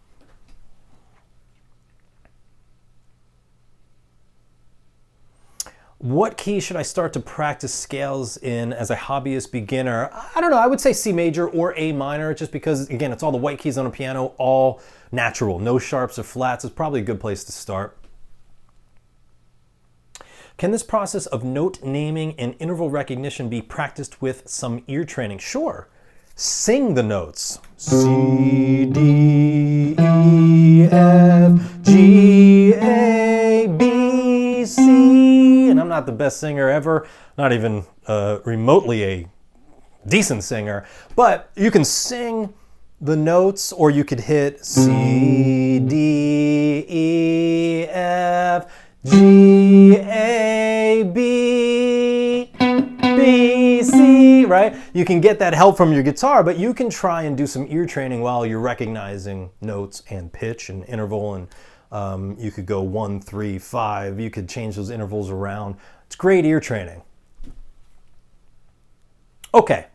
What key should I start to practice scales in as a hobbyist beginner? I don't know, I would say C major or A minor, just because, again, it's all the white keys on a piano, all natural, no sharps or flats. It's probably a good place to start. Can this process of note naming and interval recognition be practiced with some ear training? Sure. Sing the notes. C, D, E, F, G, A, B, C. And I'm not the best singer ever, not even remotely a decent singer, but you can sing the notes, or you could hit C, D, E, F, G, A, B, B, C, right? You can get that help from your guitar, but you can try and do some ear training while you're recognizing notes and pitch and interval, and you could go 1, 3, 5. You could change those intervals around. It's great ear training. Okay,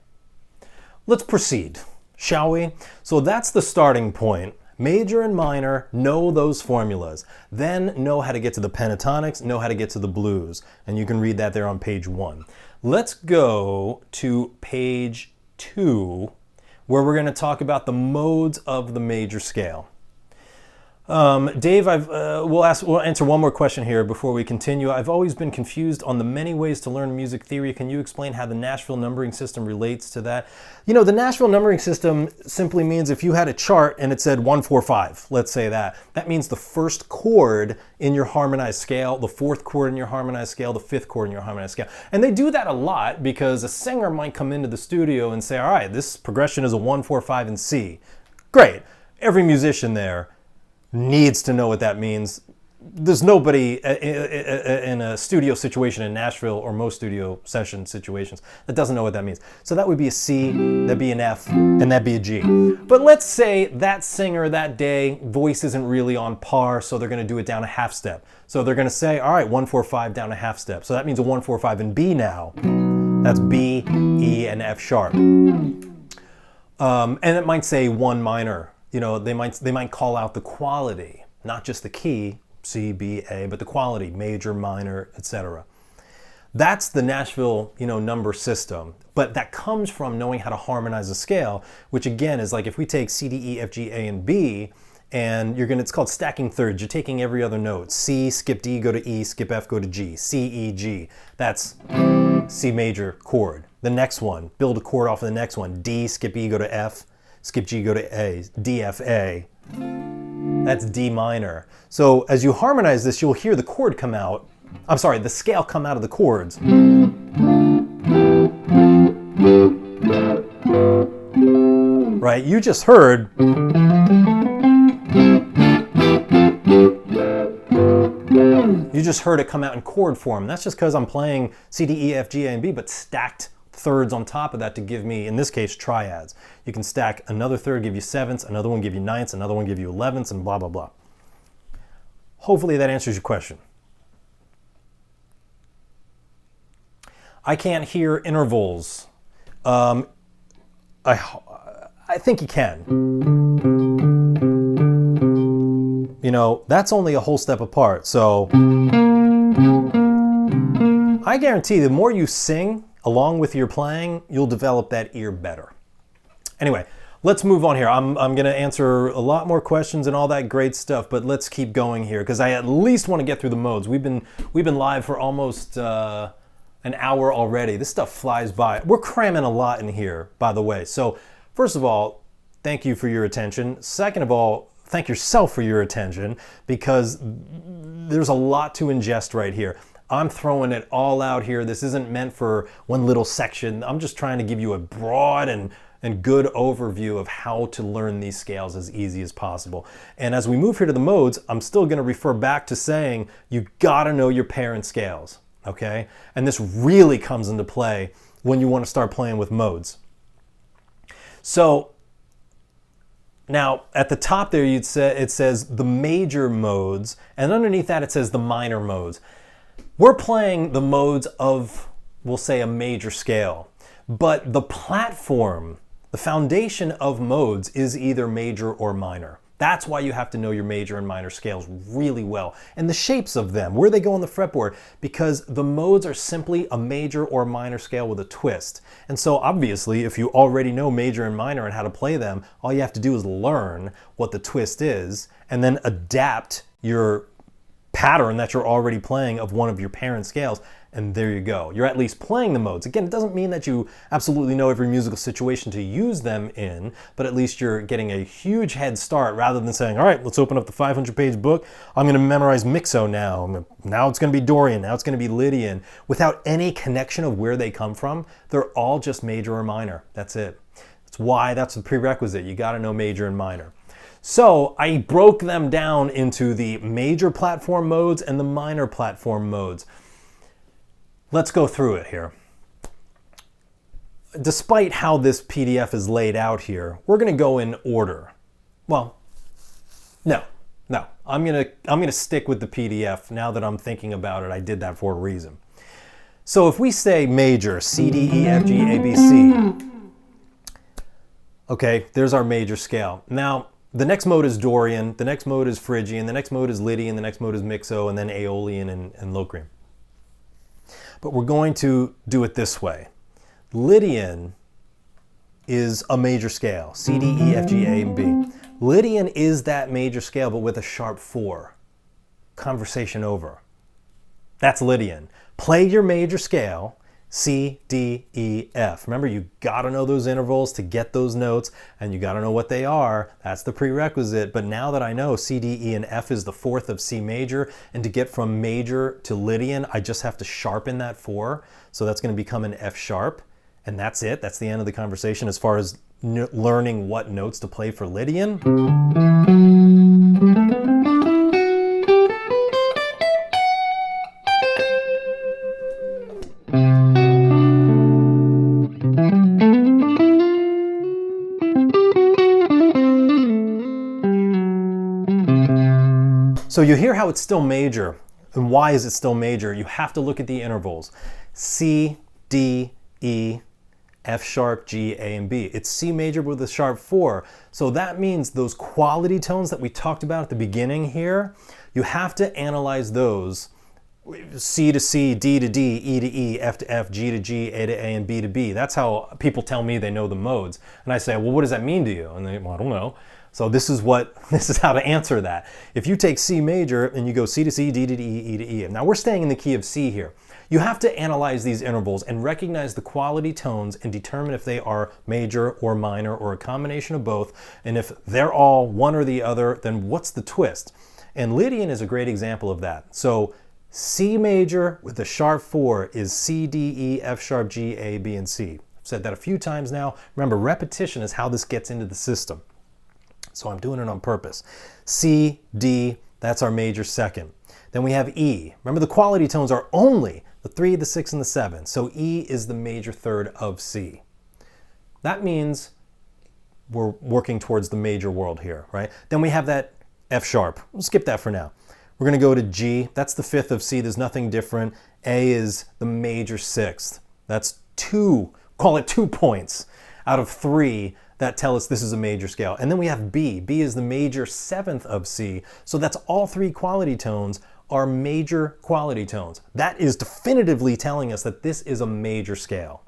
let's proceed, shall we? So that's the starting point. Major and minor, know those formulas. Then know how to get to the pentatonics, know how to get to the blues. And you can read that there on page 1. Let's go to page 2, where we're going to talk about the modes of the major scale. Dave, we'll answer one more question here before we continue. I've always been confused on the many ways to learn music theory. Can you explain how the Nashville numbering system relates to that? The Nashville numbering system simply means if you had a chart and it said 1, 4, 5, let's say that means the first chord in your harmonized scale, the fourth chord in your harmonized scale, the fifth chord in your harmonized scale. And they do that a lot because a singer might come into the studio and say, all right, this progression is a 1, 4, 5 in C. Great. Every musician there needs to know what that means. There's nobody in a studio situation in Nashville, or most studio session situations, that doesn't know what that means. So that would be a C, that'd be an F, and that'd be a G. But let's say that singer that day, voice isn't really on par, so they're going to do it down a half step. So they're going to say, all right, 1, 4, 5 down a half step. So that means a 1, 4, 5 in B now. That's B, E, and F sharp. And it might say 1 minor. They might call out the quality, not just the key, C, B, A, but the quality, major, minor, etc. That's the Nashville, number system. But that comes from knowing how to harmonize a scale, which again is like if we take C, D, E, F, G, A, and B, and it's called stacking thirds. You're taking every other note. C, skip D, go to E, skip F, go to G. C, E, G. That's C major chord. The next one, build a chord off of the next one. D, skip E, go to F. Skip G, go to A, D, F, A. That's D minor. So as you harmonize this, you'll hear the chord come out. I'm sorry, the scale come out of the chords. Right, you just heard. You just heard it come out in chord form. That's just because I'm playing C, D, E, F, G, A, and B, but stacked thirds on top of that to give me, in this case, triads. You can stack another third, give you sevenths, another one give you ninths, another one give you 11ths, and blah, blah, blah. Hopefully that answers your question. I can't hear intervals. I think you can. That's only a whole step apart. So I guarantee the more you sing along with your playing, you'll develop that ear better. Anyway, let's move on here. I'm going to answer a lot more questions and all that great stuff, but let's keep going here because I at least want to get through the modes. We've been live for almost an hour already. This stuff flies by. We're cramming a lot in here, by the way. So first of all, thank you for your attention. Second of all, thank yourself for your attention because there's a lot to ingest right here. I'm throwing it all out here. This isn't meant for one little section. I'm just trying to give you a broad and good overview of how to learn these scales as easy as possible. And as we move here to the modes, I'm still going to refer back to saying you got to know your parent scales, okay? And this really comes into play when you want to start playing with modes. So now at the top there it says the major modes, and underneath that it says the minor modes. We're playing the modes of, we'll say, a major scale, but the platform, the foundation of modes is either major or minor. That's why you have to know your major and minor scales really well, and the shapes of them, where they go on the fretboard, because the modes are simply a major or minor scale with a twist. And so obviously, if you already know major and minor and how to play them, all you have to do is learn what the twist is, and then adapt your pattern that you're already playing of one of your parent scales, and there you go. You're at least playing the modes. Again, it doesn't mean that you absolutely know every musical situation to use them in, but at least you're getting a huge head start rather than saying, all right, let's open up the 500-page book. I'm going to memorize Mixo now. Now it's going to be Dorian. Now it's going to be Lydian. Without any connection of where they come from, they're all just major or minor. That's it. That's why that's the prerequisite. You got to know major and minor. So I broke them down into the major platform modes and the minor platform modes. Let's go through it here. Despite how this PDF is laid out here, we're going to go in order. Well, no. I'm going to stick with the PDF now that I'm thinking about it. I did that for a reason. So if we say major, C, D, E, F, G, A, B, C. Okay, there's our major scale. Now, the next mode is Dorian, the next mode is Phrygian, the next mode is Lydian, the next mode is Mixo, and then Aeolian and Locrian. But we're going to do it this way. Lydian is a major scale, C, D, E, F, G, A, and B. Lydian is that major scale, but with a sharp 4. Conversation over. That's Lydian. Play your major scale, C, D, E, F. Remember, you got to know those intervals to get those notes, and you got to know what they are. That's the prerequisite. But now that I know C, D, E, and F is the 4th of C major, and to get from major to Lydian, I just have to sharpen that 4. So that's going to become an F sharp, and that's it. That's the end of the conversation as far as learning what notes to play for Lydian. So you hear how it's still major, and why is it still major? You have to look at the intervals. C, D, E, F sharp, G, A, and B. It's C major with a sharp 4. So that means those quality tones that we talked about at the beginning here, you have to analyze those. C to C, D to D, E to E, F to F, G to G, A to A, and B to B. That's how people tell me they know the modes. And I say, well, what does that mean to you? And they, well, I don't know. So this is how to answer that. If you take C major and you go C to C, D to D, E to E. Now we're staying in the key of C here. You have to analyze these intervals and recognize the quality tones and determine if they are major or minor or a combination of both. And if they're all one or the other, then what's the twist? And Lydian is a great example of that. So C major with a sharp 4 is C, D, E, F sharp, G, A, B, and C. I've said that a few times now. Remember, repetition is how this gets into the system. So I'm doing it on purpose. C, D, that's our major second. Then we have E. Remember, the quality tones are only the 3, the 6, and the 7. So E is the major third of C. That means we're working towards the major world here, right? Then we have that F sharp. We'll skip that for now. We're going to go to G. That's the 5th of C. There's nothing different. A is the major 6th. That's 2, call it 2 points out of 3 that tell us this is a major scale. And then we have B. B is the major 7th of C. So that's all 3 quality tones are major quality tones. That is definitively telling us that this is a major scale.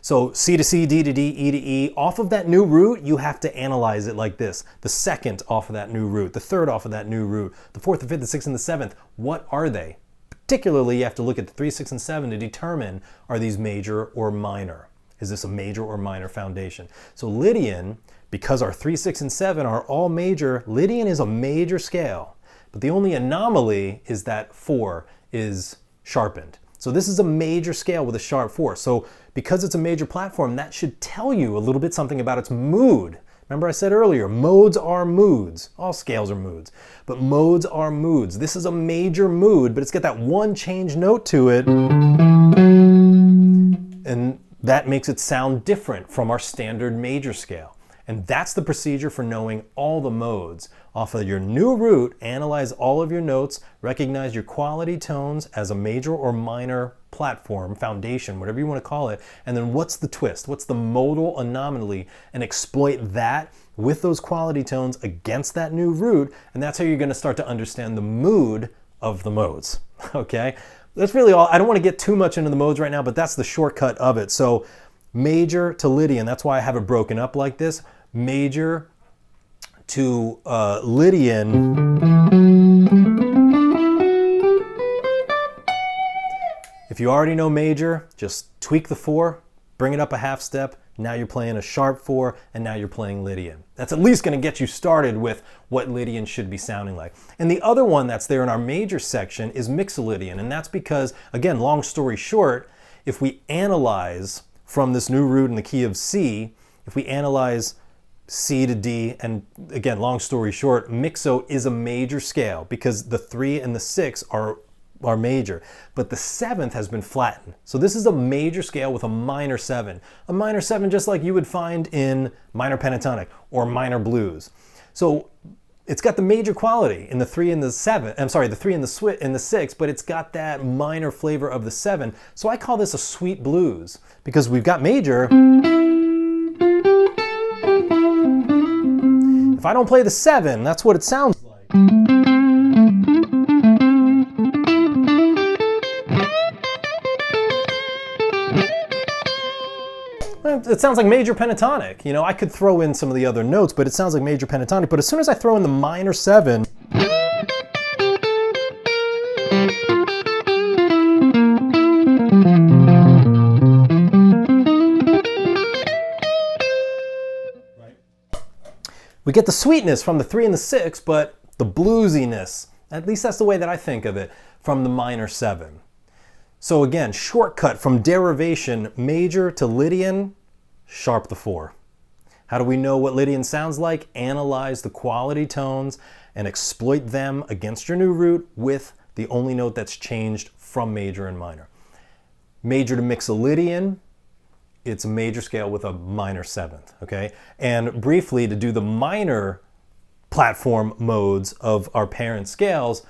So C to C, D to D, E to E, off of that new root, you have to analyze it like this. The second off of that new root, the third off of that new root, the fourth, the fifth, the sixth, and the seventh, what are they? Particularly, you have to look at the 3, 6, and 7 to determine, are these major or minor? Is this a major or minor foundation? So Lydian, because our 3, 6, and 7 are all major, Lydian is a major scale. But the only anomaly is that 4 is sharpened. So this is a major scale with a sharp 4. So because it's a major platform, that should tell you a little bit something about its mood. Remember I said earlier, modes are moods. All scales are moods, but modes are moods. This is a major mood, but it's got that one change note to it, and that makes it sound different from our standard major scale. And that's the procedure for knowing all the modes. Off of your new root, analyze all of your notes, recognize your quality tones as a major or minor platform, foundation, whatever you want to call it, and then what's the twist? What's the modal anomaly? And exploit that with those quality tones against that new root, and that's how you're going to start to understand the mood of the modes, okay? That's really all. I don't want to get too much into the modes right now, but that's the shortcut of it. So major to Lydian, that's why I have it broken up like this. Major to Lydian. If you already know major, just tweak the 4, bring it up a half step. Now you're playing a sharp 4, and now you're playing Lydian. That's at least going to get you started with what Lydian should be sounding like. And the other one that's there in our major section is Mixolydian, and that's because, again, long story short, if we analyze from this new root in the key of C, if we analyze C to D, and again, long story short, mixo is a major scale because the 3 and the 6 are major, but the 7th has been flattened. So this is a major scale with a minor 7. A minor 7 just like you would find in minor pentatonic or minor blues. So it's got the major quality in the 3 and the 7. I'm sorry, the 3 and the 6, but it's got that minor flavor of the 7. So I call this a sweet blues because we've got major. If I don't play the 7, that's what it sounds like. It sounds like major pentatonic. You know, I could throw in some of the other notes, but it sounds like major pentatonic. But as soon as I throw in the minor 7, we get the sweetness from the 3 and the 6, but the bluesiness, at least that's the way that I think of it, from the minor 7. So again, shortcut from derivation, major to Lydian, sharp the 4. How do we know what Lydian sounds like? Analyze the quality tones and exploit them against your new root with the only note that's changed from major and minor. Major to Mixolydian, it's a major scale with a minor 7th, okay? And briefly, to do the minor platform modes of our parent scales,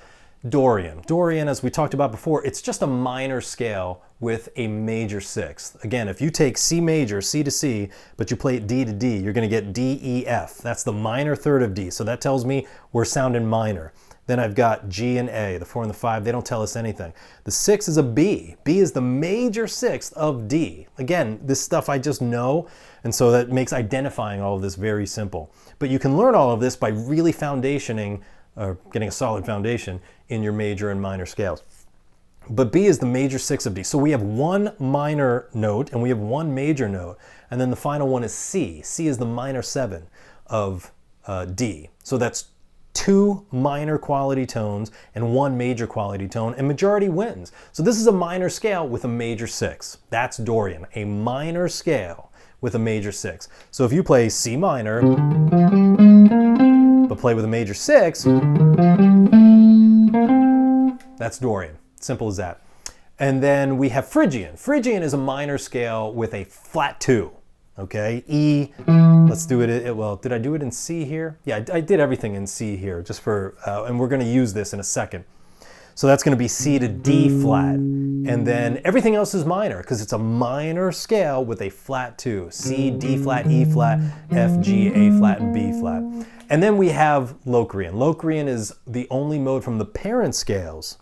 Dorian. Dorian, as we talked about before, it's just a minor scale with a major 6th. Again, if you take C major, C to C, but you play it D to D, you're going to get D, E, F. That's the minor third of D, so that tells me we're sounding minor. Then I've got G and A, the 4 and the 5, they don't tell us anything. The 6 is a B. B is the major 6th of D. Again, this stuff I just know, and so that makes identifying all of this very simple. But you can learn all of this by really foundationing, or getting a solid foundation in your major and minor scales. But B is the major 6 of D. So we have one minor note and we have one major note, and then the final one is C. C is the minor 7 of D. So that's 2 minor quality tones and 1 major quality tone, and majority wins. So this is a minor scale with a major 6. That's Dorian, a minor scale with a major 6. So if you play C minor, but play with a major 6, that's Dorian. Simple as that. And then we have Phrygian. Phrygian is a minor scale with a flat 2. Okay, E, let's do it, well, did I do it in C here? Yeah, I did everything in C here, just for, and we're gonna use this in a second. So that's gonna be C to D flat. And then everything else is minor, because it's a minor scale with a flat 2. C, D flat, E flat, F, G, A flat, and B flat. And then we have Locrian. Locrian is the only mode from the parent scales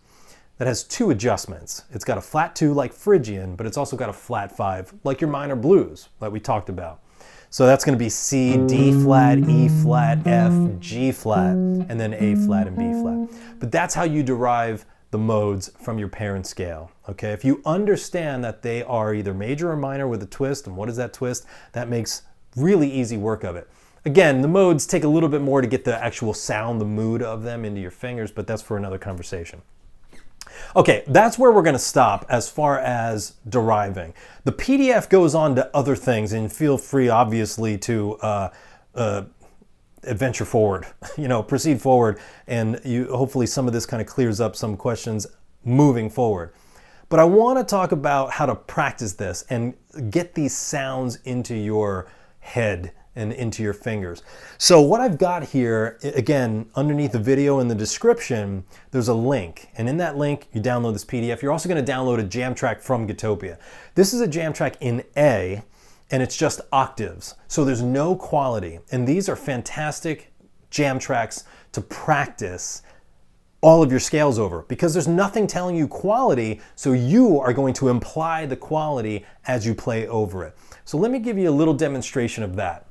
that has two adjustments. It's got a flat 2 like Phrygian, but it's also got a flat 5 like your minor blues that we talked about. So that's going to be C, D flat, E flat, F, G flat, and then A flat and B flat. But that's how you derive the modes from your parent scale. Okay, if you understand that they are either major or minor with a twist, and what is that twist, that makes really easy work of it. Again, the modes take a little bit more to get the actual sound, the mood of them into your fingers, but that's for another conversation. Okay, that's where we're going to stop as far as deriving. The PDF goes on to other things, and feel free, obviously, to adventure forward, proceed forward, and hopefully some of this kind of clears up some questions moving forward. But I want to talk about how to practice this and get these sounds into your head and into your fingers. So what I've got here, again, underneath the video in the description, there's a link. And in that link, you download this PDF. You're also going to download a jam track from Guitopia. This is a jam track in A, and it's just octaves. So there's no quality. And these are fantastic jam tracks to practice all of your scales over, because there's nothing telling you quality, so you are going to imply the quality as you play over it. So let me give you a little demonstration of that.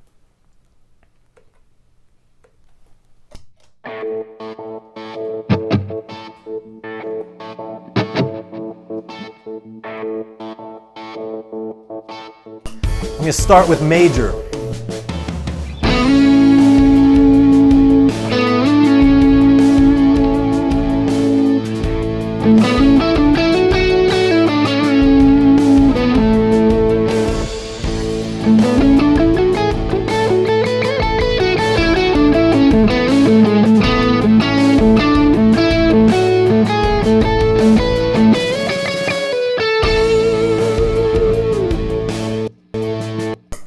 I'm going to start with major.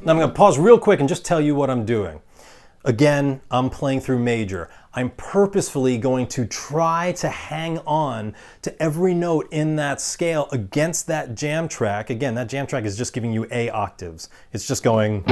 Now I'm going to pause real quick and just tell you what I'm doing. Again, I'm playing through major. I'm purposefully going to try to hang on to every note in that scale against that jam track. Again, that jam track is just giving you A octaves. It's just going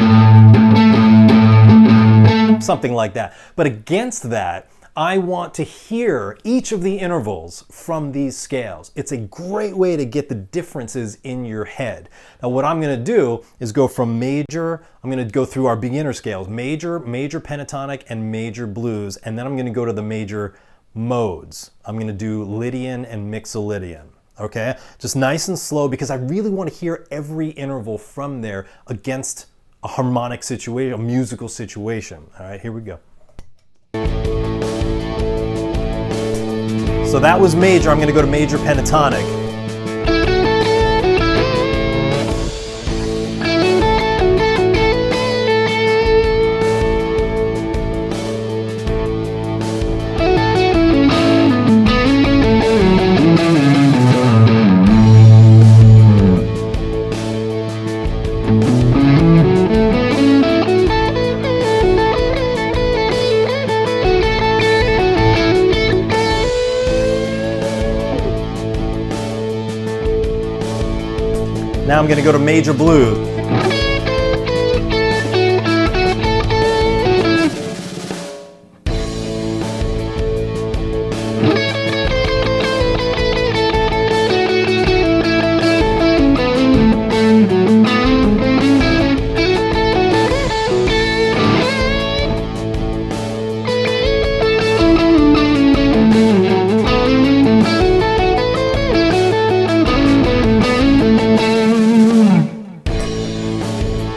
something like that. But against that, I want to hear each of the intervals from these scales. It's a great way to get the differences in your head. Now what I'm going to do is go from major, I'm going to go through our beginner scales, major, major pentatonic, and major blues, and then I'm going to go to the major modes. I'm going to do Lydian and Mixolydian. Okay? Just nice and slow, because I really want to hear every interval from there against a harmonic situation, a musical situation. All right, here we go. So that was major. I'm going to go to major pentatonic. Now I'm going to go to major blues.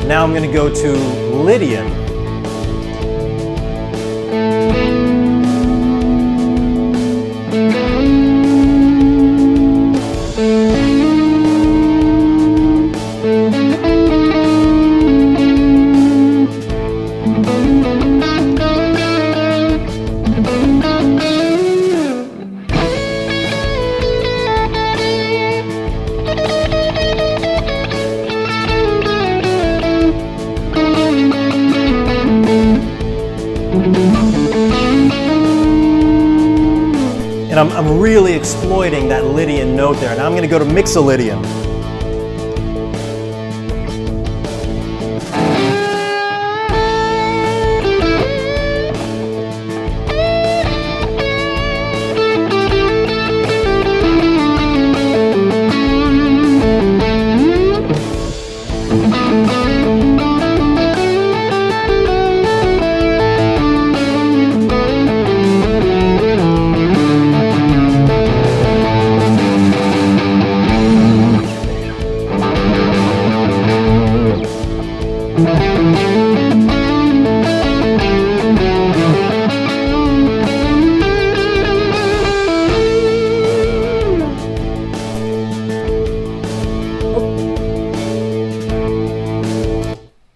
Now I'm going to go to Lydian. And I'm really exploiting that Lydian note there. Now I'm going to go to Mixolydian.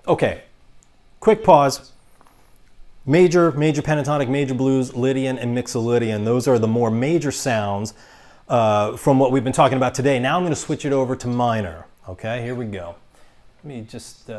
Okay, quick pause. Major, major pentatonic, major blues, Lydian, and Mixolydian. Those are the more major sounds from what we've been talking about today. Now I'm going to switch it over to minor. Okay, here we go. Let me just...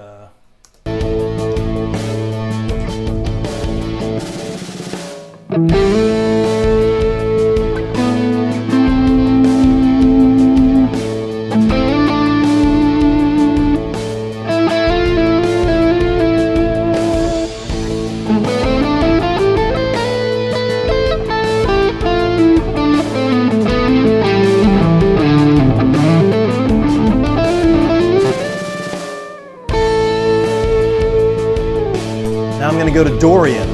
Now I'm going to go to Dorian.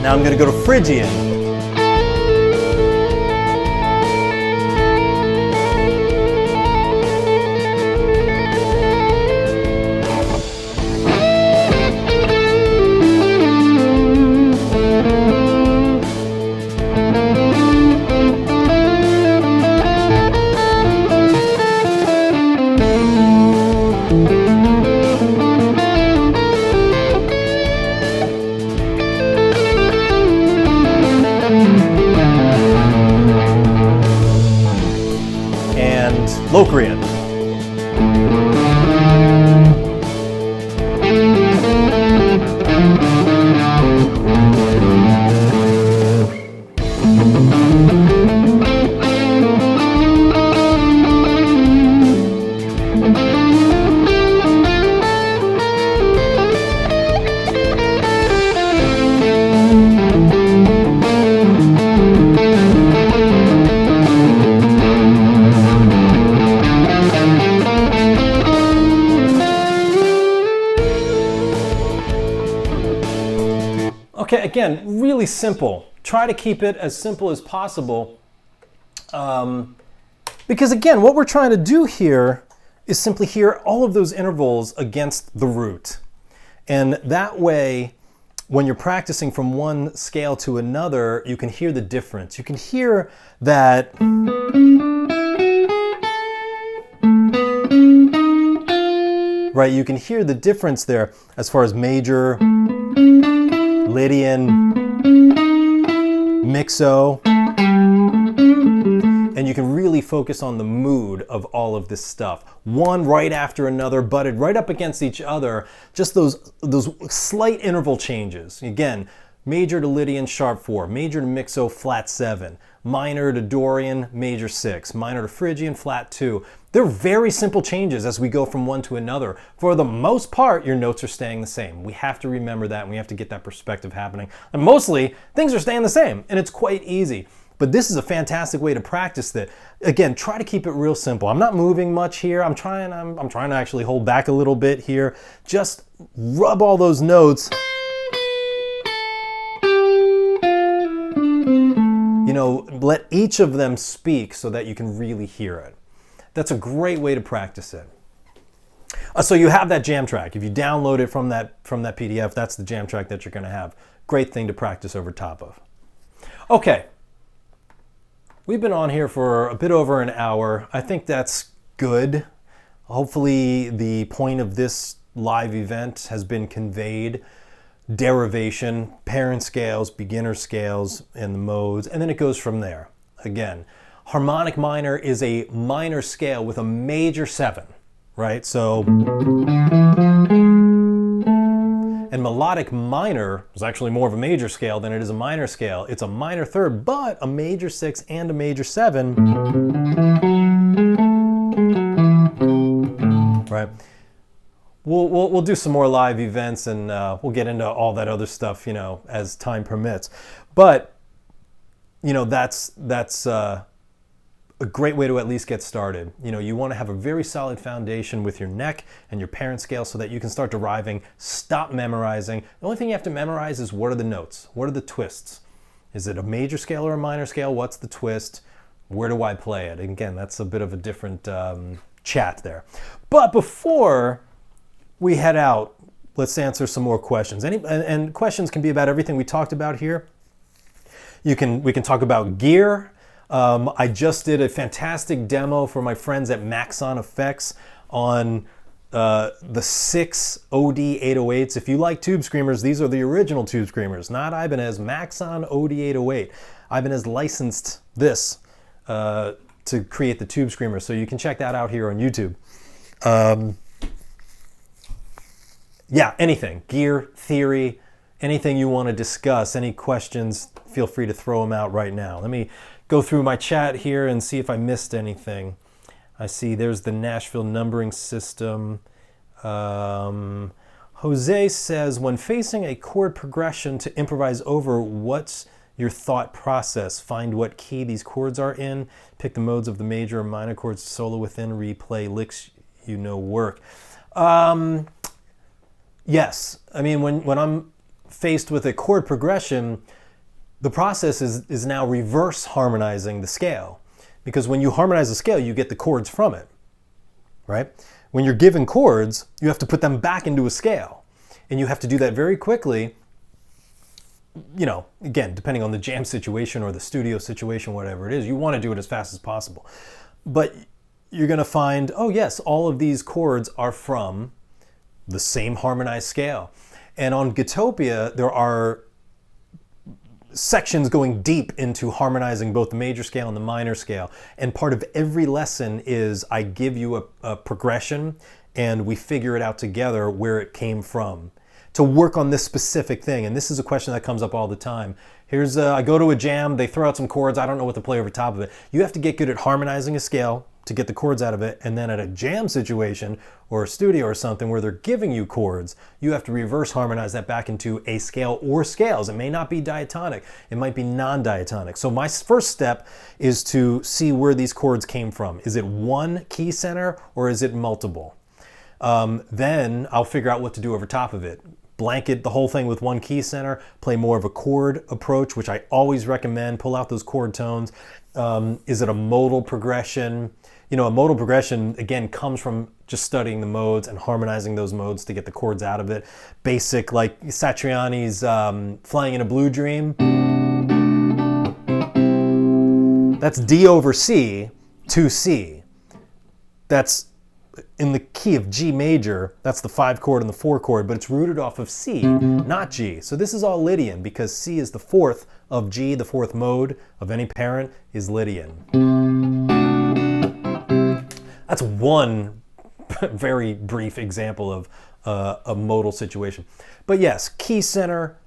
Now I'm going to go to Phrygian. Locrian. Okay, again, really simple. Try to keep it as simple as possible. Because again, what we're trying to do here is simply hear all of those intervals against the root. And that way, when you're practicing from one scale to another, you can hear the difference. You can hear that... Right, you can hear the difference there as far as major, Lydian, mixo, and you can really focus on the mood of all of this stuff. One right after another, butted right up against each other, just those slight interval changes. Again, major to Lydian, sharp 4, major to mixo, flat 7, minor to Dorian, major 6, minor to Phrygian, flat 2. They're very simple changes as we go from one to another. For the most part, your notes are staying the same. We have to remember that, and we have to get that perspective happening. And mostly, things are staying the same, and it's quite easy. But this is a fantastic way to practice that. Again, try to keep it real simple. I'm not moving much here. I'm trying to actually hold back a little bit here. Just rub all those notes. You know, let each of them speak so that you can really hear it. That's a great way to practice it. So you have that jam track. If you download it from that PDF, that's the jam track that you're going to have. Great thing to practice over top of. Okay. We've been on here for a bit over an hour. I think that's good. Hopefully the point of this live event has been conveyed. Derivation, parent scales, beginner scales, and the modes, and then it goes from there. Again, harmonic minor is a minor scale with a major 7, right? So, and melodic minor is actually more of a major scale than it is a minor scale. It's a minor third, but a major 6 and a major 7, right? We'll do some more live events, and we'll get into all that other stuff, you know, as time permits. But, you know, that's a great way to at least get started. You know, you want to have a very solid foundation with your neck and your parent scale so that you can start deriving, stop memorizing. The only thing you have to memorize is what are the notes? What are the twists? Is it a major scale or a minor scale? What's the twist? Where do I play it? And again, that's a bit of a different chat there. But before we head out, let's answer some more questions. And questions can be about everything we talked about here. We can talk about gear. I just did a fantastic demo for my friends at Maxon Effects on the 6 OD 808s. If you like tube screamers, these are the original tube screamers, not Ibanez. Maxon OD 808. Ibanez licensed this to create the tube screamer, so you can check that out here on YouTube. Yeah, anything, gear, theory, anything you want to discuss, any questions, feel free to throw them out right now. Let me go through my chat here and see if I missed anything. I see there's the Nashville numbering system. Jose says, when facing a chord progression to improvise over, what's your thought process? Find what key these chords are in, pick the modes of the major or minor chords to solo within, replay licks you know work. Yes, I mean, when I'm faced with a chord progression, the process is now reverse harmonizing the scale. Because when you harmonize the scale, you get the chords from it, right? When you're given chords, you have to put them back into a scale. And you have to do that very quickly. You know, again, depending on the jam situation or the studio situation, whatever it is, you want to do it as fast as possible. But you're going to find, oh yes, all of these chords are from the same harmonized scale. And on Guitopia, there are sections going deep into harmonizing both the major scale and the minor scale. And part of every lesson is I give you a progression and we figure it out together where it came from to work on this specific thing. And this is a question that comes up all the time. Here's I go to a jam, they throw out some chords, I don't know what to play over top of it. You have to get good at harmonizing a scale to get the chords out of it, and then at a jam situation or a studio or something where they're giving you chords, you have to reverse harmonize that back into a scale or scales. It may not be diatonic, it might be non-diatonic. So my first step is to see where these chords came from. Is it one key center or is it multiple? Then I'll figure out what to do over top of it. Blanket the whole thing with one key center, play more of a chord approach, which I always recommend, pull out those chord tones. Is it a modal progression? You know, a modal progression, again, comes from just studying the modes and harmonizing those modes to get the chords out of it. Basic, like Satriani's Flying in a Blue Dream. That's D over C to C. That's in the key of G major. That's the 5 chord and the 4 chord, but it's rooted off of C, not G. So this is all Lydian because C is the 4th of G, the 4th mode of any parent is Lydian. That's one very brief example of a modal situation. But yes, key center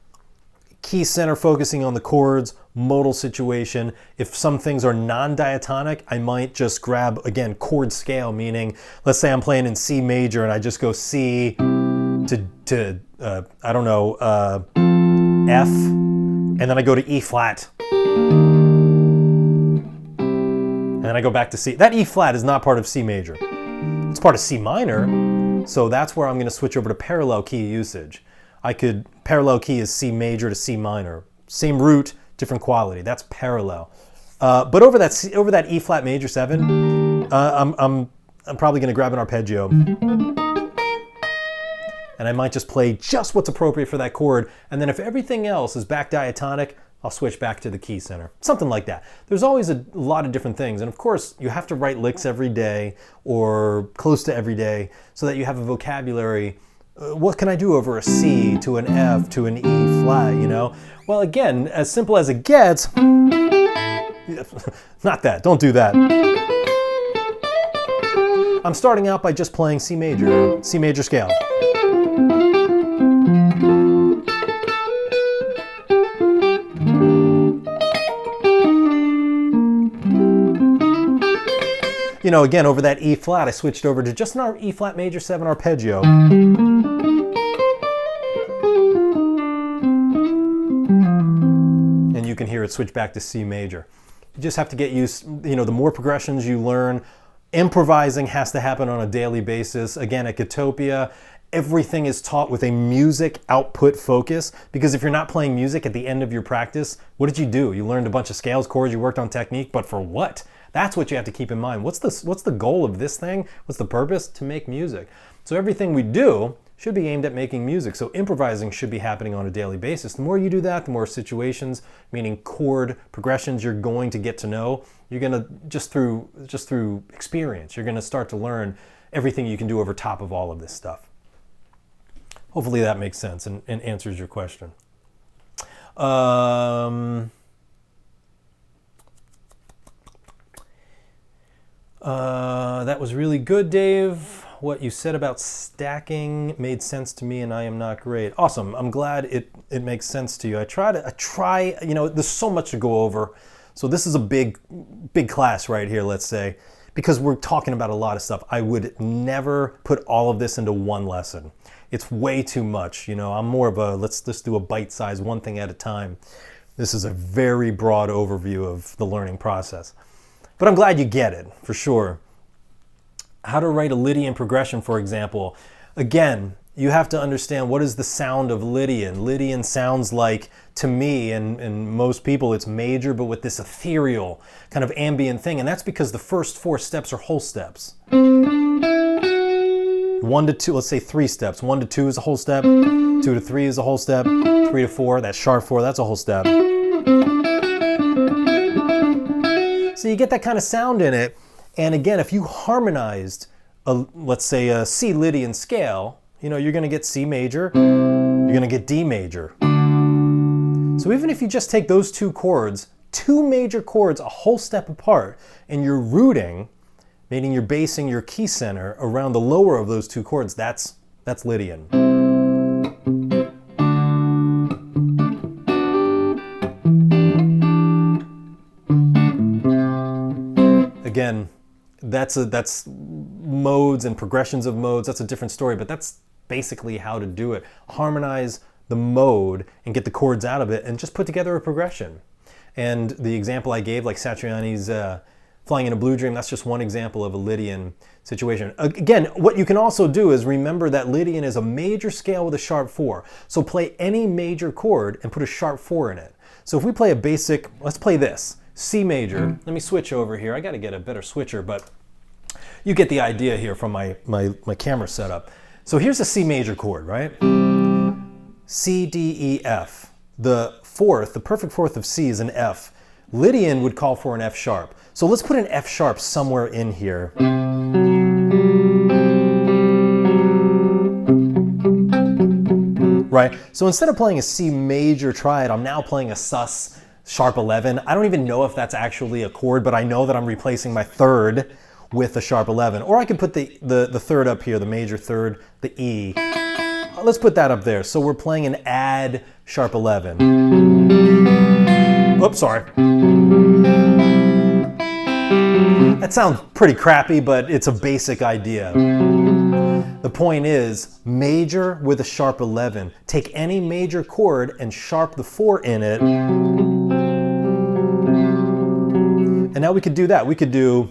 focusing on the chords, modal situation. If some things are non-diatonic, I might just grab, again, chord scale, meaning, let's say I'm playing in C major and I just go C to I don't know, F, and then I go to E flat. And then I go back to C. That E flat is not part of C major. It's part of C minor, so that's where I'm going to switch over to parallel key usage. Parallel key is C major to C minor. Same root, different quality. That's parallel. But over that E flat major 7, I'm probably going to grab an arpeggio. And I might just play just what's appropriate for that chord. And then if everything else is back diatonic, I'll switch back to the key center. Something like that. There's always a lot of different things. And of course, you have to write licks every day or close to every day so that you have a vocabulary. What can I do over a C to an F to an E flat, you know? Well, again, as simple as it gets, not that, don't do that. I'm starting out by just playing C major scale. You know, again, over that E flat, I switched over to just an E flat major 7 arpeggio. And you can hear it switch back to C major. You just have to get used, the more progressions you learn, improvising has to happen on a daily basis. Again, at Guitopia, everything is taught with a music output focus, because if you're not playing music at the end of your practice, what did you do? You learned a bunch of scales, chords, you worked on technique, but for what? That's what you have to keep in mind. What's the goal of this thing? What's the purpose? To make music. So everything we do should be aimed at making music. So improvising should be happening on a daily basis. The more you do that, the more situations, meaning chord progressions, you're going to get to know. You're gonna, just through experience, you're gonna start to learn everything you can do over top of all of this stuff. Hopefully that makes sense and answers your question. That was really good, Dave. What you said about stacking made sense to me, and I am not great. Awesome. I'm glad it makes sense to you. I try, there's so much to go over. So this is a big class right here, let's say, because we're talking about a lot of stuff. I would never put all of this into one lesson. It's way too much. I'm more of a, let's just do a bite size, one thing at a time. This is a very broad overview of the learning process. But I'm glad you get it, for sure. How to write a Lydian progression, for example. Again, you have to understand, what is the sound of Lydian? Lydian sounds like, to me and most people, it's major, but with this ethereal kind of ambient thing. And that's because the first 4 steps are whole steps. 1 to 2, let's say 3 steps. 1 to 2 is a whole step. 2 to 3 is a whole step. 3 to 4, that sharp 4, that's a whole step. So you get that kind of sound in it. And again, if you harmonized, let's say a C Lydian scale, you're going to get C major, you're going to get D major. So even if you just take those 2 chords, 2 major chords a whole step apart, and you're rooting, meaning you're basing your key center around the lower of those 2 chords, that's Lydian. Again, that's modes and progressions of modes. That's a different story, but that's basically how to do it. Harmonize the mode and get the chords out of it and just put together a progression. And the example I gave, like Satriani's Flying in a Blue Dream, that's just one example of a Lydian situation. Again, what you can also do is remember that Lydian is a major scale with a sharp 4. So play any major chord and put a sharp 4 in it. So if we play a basic, let's play this. C major. Let me switch over here. I got to get a better switcher, but you get the idea here from my camera setup. So here's a C major chord, right? C, D, E, F. The perfect fourth of C is an F. Lydian would call for an F sharp. So let's put an F sharp somewhere in here. Right? So instead of playing a C major triad, I'm now playing a sus sharp 11. I don't even know if that's actually a chord, but I know that I'm replacing my 3rd with a sharp 11. Or I could put the 3rd up here, the major 3rd, the E. Let's put that up there. So we're playing an add sharp 11. Oops, sorry. That sounds pretty crappy, but it's a basic idea. The point is, major with a sharp 11. Take any major chord and sharp the 4 in it. And now we could do that. We could do...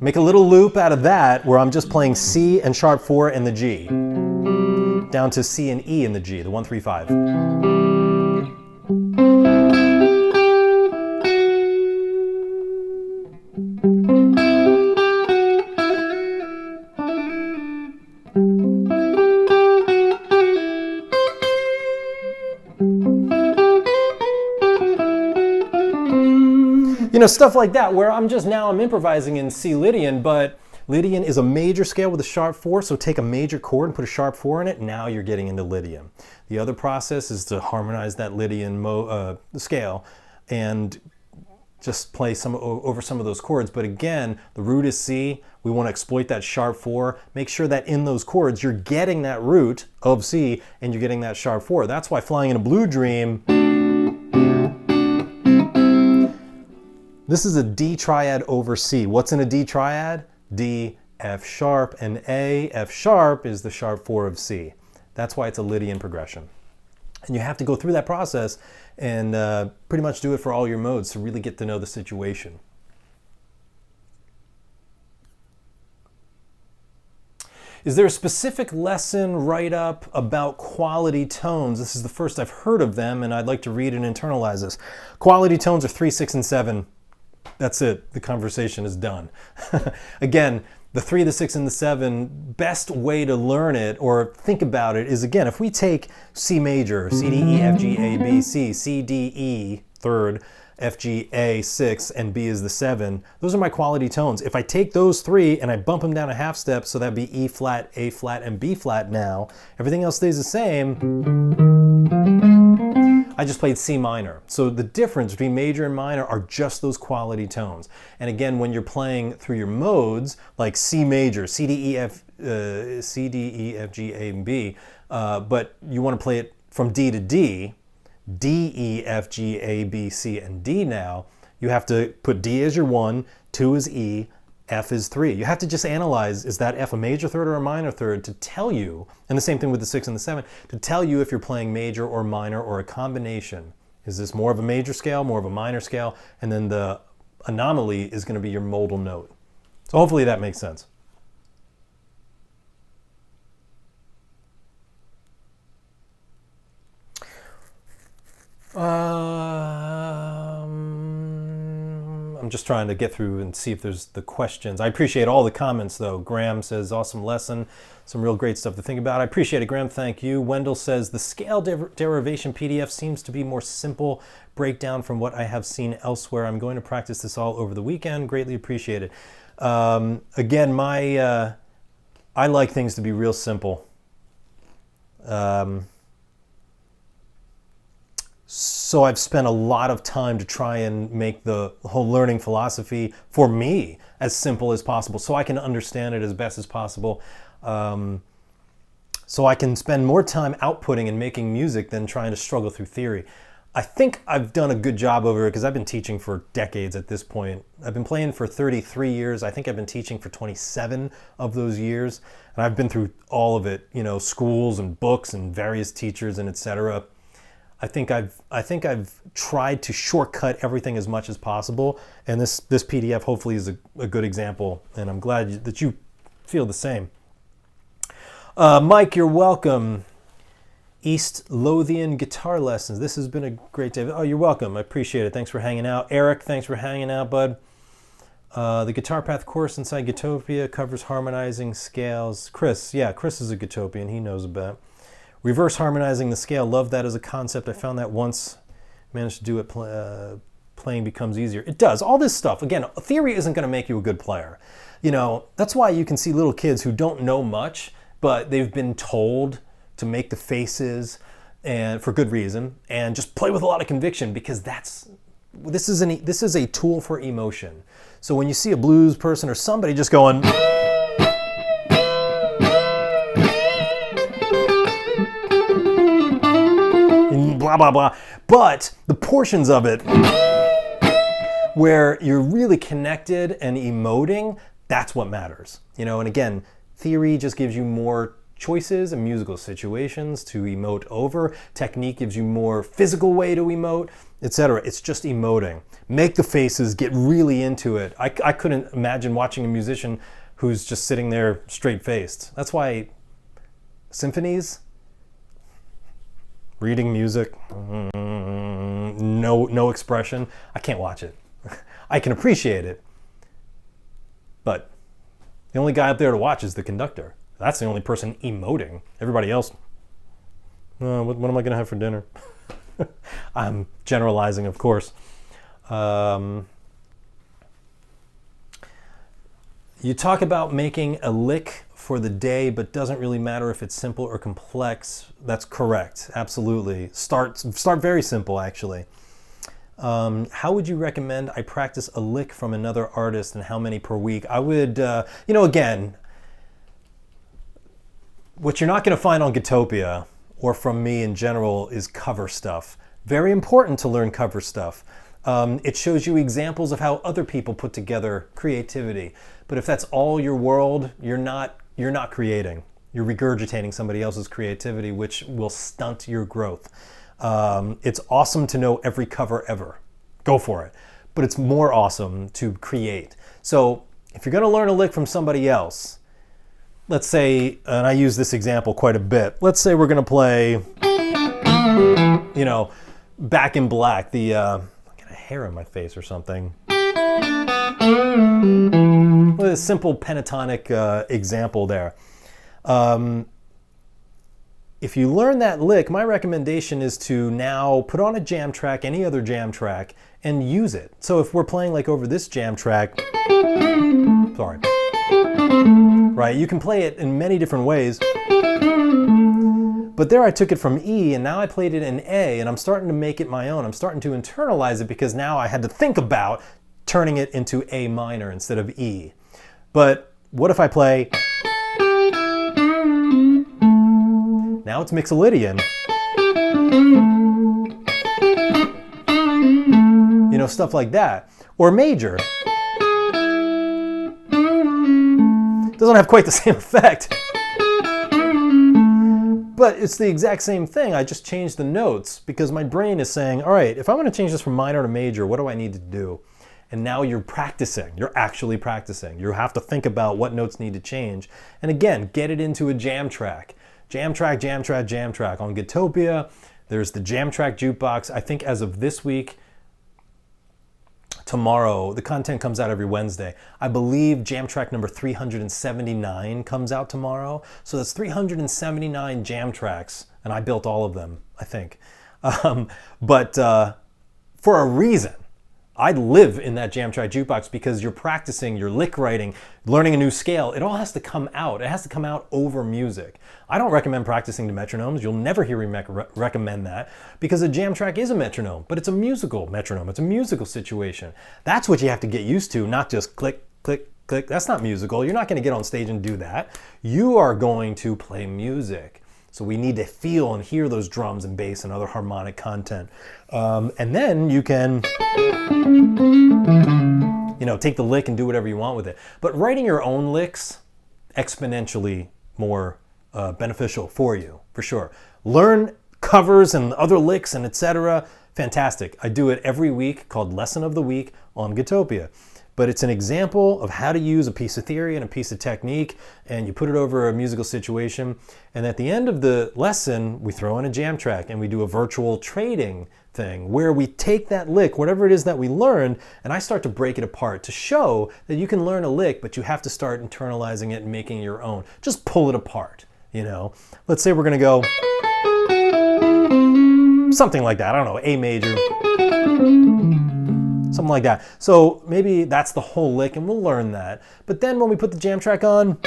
Make a little loop out of that where I'm just playing C and sharp 4 and the G. Down to C and E in the G, the 1, 3, 5. Stuff like that where I'm improvising in C Lydian, but Lydian is a major scale with a sharp 4, so take a major chord and put a sharp 4 in it. Now you're getting into Lydian. The other process is to harmonize that Lydian scale and just play over some of those chords. But again, the root is C. We want to exploit that sharp 4. Make sure that in those chords you're getting that root of C and you're getting that sharp 4. That's why Flying in a Blue Dream, this is a D triad over C. What's in a D triad? D, F sharp, and A. F sharp is the sharp 4 of C. That's why it's a Lydian progression. And you have to go through that process and pretty much do it for all your modes to really get to know the situation. Is there a specific lesson write-up about quality tones? This is the first I've heard of them, and I'd like to read and internalize this. Quality tones are 3, 6, and 7. That's it. The conversation is done. Again, the 3, the 6, and the 7, best way to learn it or think about it is, again, if we take C major, C, D, E, F, G, A, B, C, C, D, E, 3rd, F, G, A, 6, and B is the 7. Those are my quality tones. If I take those 3 and I bump them down a half step, so that'd be E flat, A flat, and B flat now, everything else stays the same. I just played C minor. So the difference between major and minor are just those quality tones. And again, when you're playing through your modes, like C major, C, D, E, F, G, A, and B, but you want to play it from D to D, D, E, F, G, A, B, C, and D now, you have to put D as your 1, 2 is E, F is 3. You have to just analyze, is that F a major third or a minor third, to tell you, and the same thing with the 6 and the 7, to tell you if you're playing major or minor or a combination. Is this more of a major scale, more of a minor scale? And then the anomaly is going to be your modal note. So hopefully that makes sense. I'm just trying to get through and see if there's the questions. I appreciate all the comments, though. Graham says, awesome lesson. Some real great stuff to think about. I appreciate it, Graham. Thank you. Wendell says, the scale derivation PDF seems to be more simple breakdown from what I have seen elsewhere. I'm going to practice this all over the weekend. Greatly appreciate it. Again, I like things to be real simple. So I've spent a lot of time to try and make the whole learning philosophy for me as simple as possible so I can understand it as best as possible. So I can spend more time outputting and making music than trying to struggle through theory. I think I've done a good job over it because I've been teaching for decades at this point. I've been playing for 33 years. I think I've been teaching for 27 of those years. And I've been through all of it, schools and books and various teachers and etc. I think I've tried to shortcut everything as much as possible, and this PDF hopefully is a good example, and I'm glad that you feel the same. Mike, you're welcome. East Lothian Guitar Lessons. This has been a great day. Oh, you're welcome. I appreciate it. Thanks for hanging out. Eric, thanks for hanging out, bud. The Guitar Path course inside Guitopia covers harmonizing scales. Chris is a Guitopian. He knows about it. Reverse harmonizing the scale, love that as a concept. I found that once, managed to do it, playing becomes easier. It does. All this stuff, again, theory isn't going to make you a good player. That's why you can see little kids who don't know much, but they've been told to make the faces, and for good reason, and just play with a lot of conviction, because this is a tool for emotion. So when you see a blues person or somebody just going, blah, blah, blah. But the portions of it where you're really connected and emoting, that's what matters. And again, theory just gives you more choices and musical situations to emote over. Technique gives you more physical way to emote, etc. It's just emoting. Make the faces, get really into it. I couldn't imagine watching a musician who's just sitting there straight-faced. That's why symphonies, reading music, no expression. I can't watch it. I can appreciate it, but the only guy up there to watch is the conductor. That's the only person emoting. Everybody else, what am I going to have for dinner? I'm generalizing, of course. You talk about making a lick for the day, but doesn't really matter if it's simple or complex. That's correct. Absolutely. Start very simple, actually. How would you recommend I practice a lick from another artist, and how many per week? I would, again, what you're not going to find on Guitopia or from me in general is cover stuff. Very important to learn cover stuff. It shows you examples of how other people put together creativity. But if that's all your world, you're not creating. You're regurgitating somebody else's creativity, which will stunt your growth. It's awesome to know every cover ever. Go for it. But it's more awesome to create. So if you're going to learn a lick from somebody else, let's say, and I use this example quite a bit, let's say we're going to play, Back in Black, I got a hair in my face or something. With a simple pentatonic example there. If you learn that lick, my recommendation is to now put on a jam track, any other jam track, and use it. So if we're playing like over this jam track, sorry, right, you can play it in many different ways. But there I took it from E and now I played it in A, and I'm starting to make it my own. I'm starting to internalize it because now I had to think about turning it into A minor instead of E. But what if I play, now it's Mixolydian. Stuff like that. Or major. Doesn't have quite the same effect. But it's the exact same thing. I just changed the notes because my brain is saying, all right, if I want to change this from minor to major, what do I need to do? And now you're practicing. You're actually practicing. You have to think about what notes need to change. And again, get it into a jam track. Jam track, jam track, jam track. On Guitopia, there's the jam track jukebox. I think as of this week, tomorrow, the content comes out every Wednesday. I believe jam track number 379 comes out tomorrow. So that's 379 jam tracks, and I built all of them, I think. But for a reason. I live in that jam track jukebox because you're practicing, you're lick writing, learning a new scale. It all has to come out. It has to come out over music. I don't recommend practicing to metronomes. You'll never hear me recommend that because a jam track is a metronome, but it's a musical metronome. It's a musical situation. That's what you have to get used to, not just click, click, click. That's not musical. You're not going to get on stage and do that. You are going to play music. So we need to feel and hear those drums and bass and other harmonic content. And then you can, take the lick and do whatever you want with it. But writing your own licks, exponentially more beneficial for you, for sure. Learn covers and other licks and etc. Fantastic. I do it every week, called Lesson of the Week on Guitopia. But it's an example of how to use a piece of theory and a piece of technique, and you put it over a musical situation. And at the end of the lesson, we throw in a jam track and we do a virtual trading thing where we take that lick, whatever it is that we learned, and I start to break it apart to show that you can learn a lick, but you have to start internalizing it and making it your own. Just pull it apart, Let's say we're gonna go something like that, I don't know, A major. Something like that. So maybe that's the whole lick and we'll learn that. But then when we put the jam track on,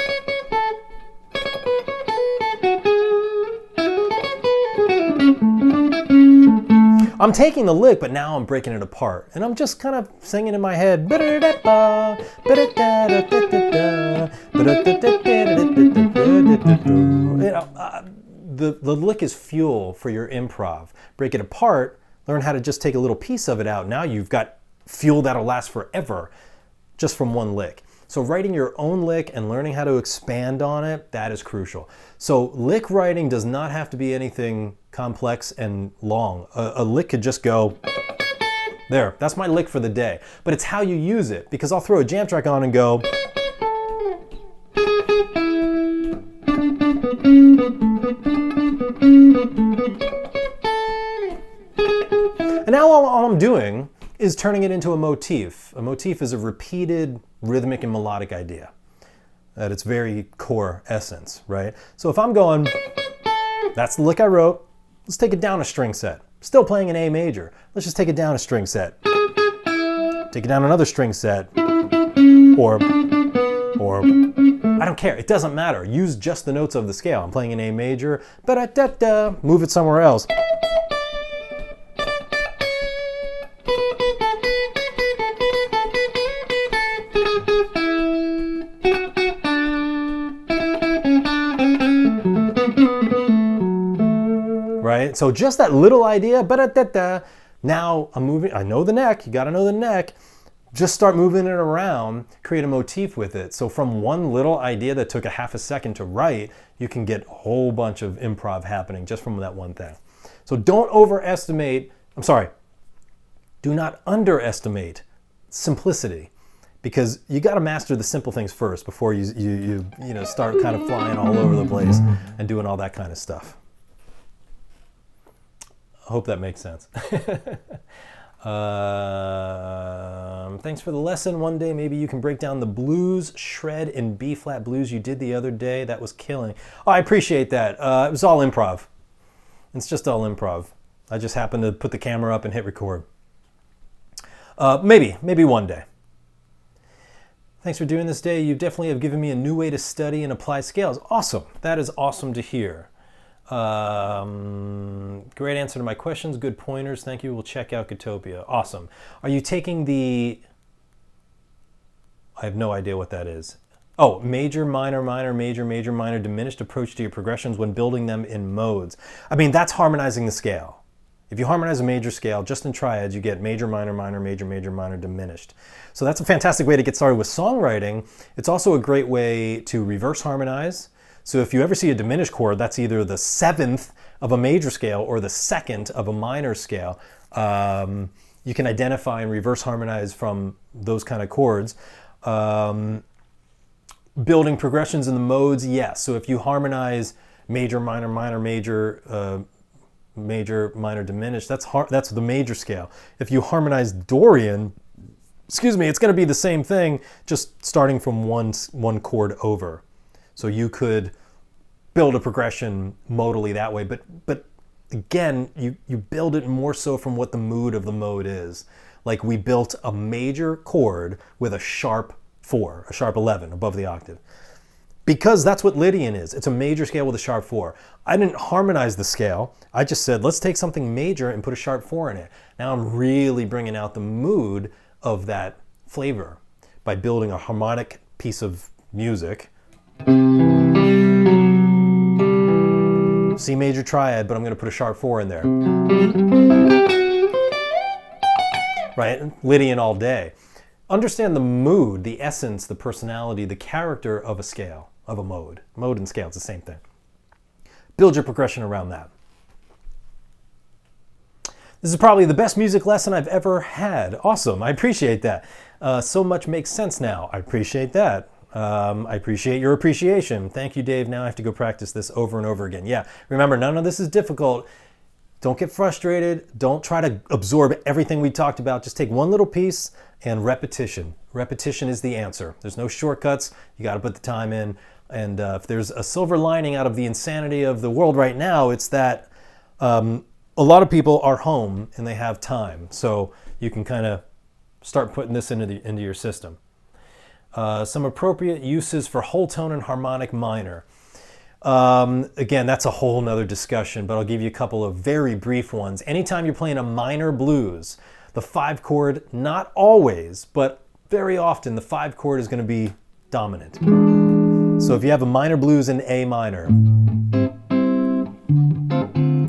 I'm taking the lick, but now I'm breaking it apart. And I'm just kind of singing in my head. The lick is fuel for your improv. Break it apart, learn how to just take a little piece of it out. Now you've got fuel that'll last forever just from one lick. So writing your own lick and learning how to expand on it, that is crucial. So lick writing does not have to be anything complex and long. A lick could just go, there, that's my lick for the day. But it's how you use it, because I'll throw a jam track on and go, and now all I'm doing is turning it into a motif. A motif is a repeated rhythmic and melodic idea at its very core essence, right? So if I'm going, that's the lick I wrote, let's take it down a string set. Still playing an A major. Let's just take it down a string set. Take it down another string set. Or I don't care, it doesn't matter. Use just the notes of the scale. I'm playing an A major, ba-da-da-da, move it somewhere else. Right? So just that little idea, ba-da-da-da, Now I'm moving, I know the neck, you gotta know the neck. Just start moving it around, create a motif with it. So from one little idea that took a half a second to write, you can get a whole bunch of improv happening just from that one thing. So don't overestimate, do not underestimate simplicity, because you got to master the simple things first before you start kind of flying all over the place and doing all that kind of stuff. I hope that makes sense. Thanks for the lesson. One day maybe you can break down the blues shred in B flat blues you did the other day. That was killing. Oh, I appreciate that. It was all improv. It's just all improv. I just happened to put the camera up and hit record. Maybe one day. Thanks for doing this day. You definitely have given me a new way to study and apply scales. Awesome. That is awesome to hear. Great answer to my questions. Good pointers. Thank you. We'll check out Guitopia. Awesome. Are you taking the... I have no idea what that is. Oh, major, minor, minor, major, major, minor, diminished approach to your progressions when building them in modes. I mean, that's harmonizing the scale. If you harmonize a major scale, just in triads, you get major, minor, minor, major, major, minor, diminished. So that's a fantastic way to get started with songwriting. It's also a great way to reverse harmonize. So if you ever see a diminished chord, that's either the 7th of a major scale or the 2nd of a minor scale. You can identify and reverse harmonize from those kind of chords. Building progressions in the modes, yes. So if you harmonize major, minor, minor, major, major, minor, diminished, that's the major scale. If you harmonize Dorian, it's going to be the same thing, just starting from one chord over. So you could build a progression modally that way, but again, you build it more so from what the mood of the mode is. Like we built a major chord with a sharp 4, a sharp 11 above the octave. Because that's what Lydian is. It's a major scale with a sharp 4. I didn't harmonize the scale. I just said, let's take something major and put a sharp 4 in it. Now I'm really bringing out the mood of that flavor by building a harmonic piece of music. C major triad, but I'm going to put a sharp 4 in there. Right? Lydian all day. Understand the mood, the essence, the personality, the character of a scale, of a mode. Mode and scale, it's the same thing. Build your progression around that. This is probably the best music lesson I've ever had. Awesome, I appreciate that. So much makes sense now. I appreciate that. I appreciate your appreciation. Thank you, Dave. Now I have to go practice this over and over again. Yeah, remember, none of this is difficult. Don't get frustrated. Don't try to absorb everything we talked about. Just take one little piece and repetition. Repetition is the answer. There's no shortcuts. You got to put the time in. And if there's a silver lining out of the insanity of the world right now, it's that a lot of people are home and they have time. So you can kind of start putting this into your system. Some appropriate uses for whole tone and harmonic minor. Again, that's a whole nother discussion, but I'll give you a couple of very brief ones. Anytime you're playing a minor blues, the 5 chord, not always, but very often the 5 chord is going to be dominant. So if you have a minor blues in A minor,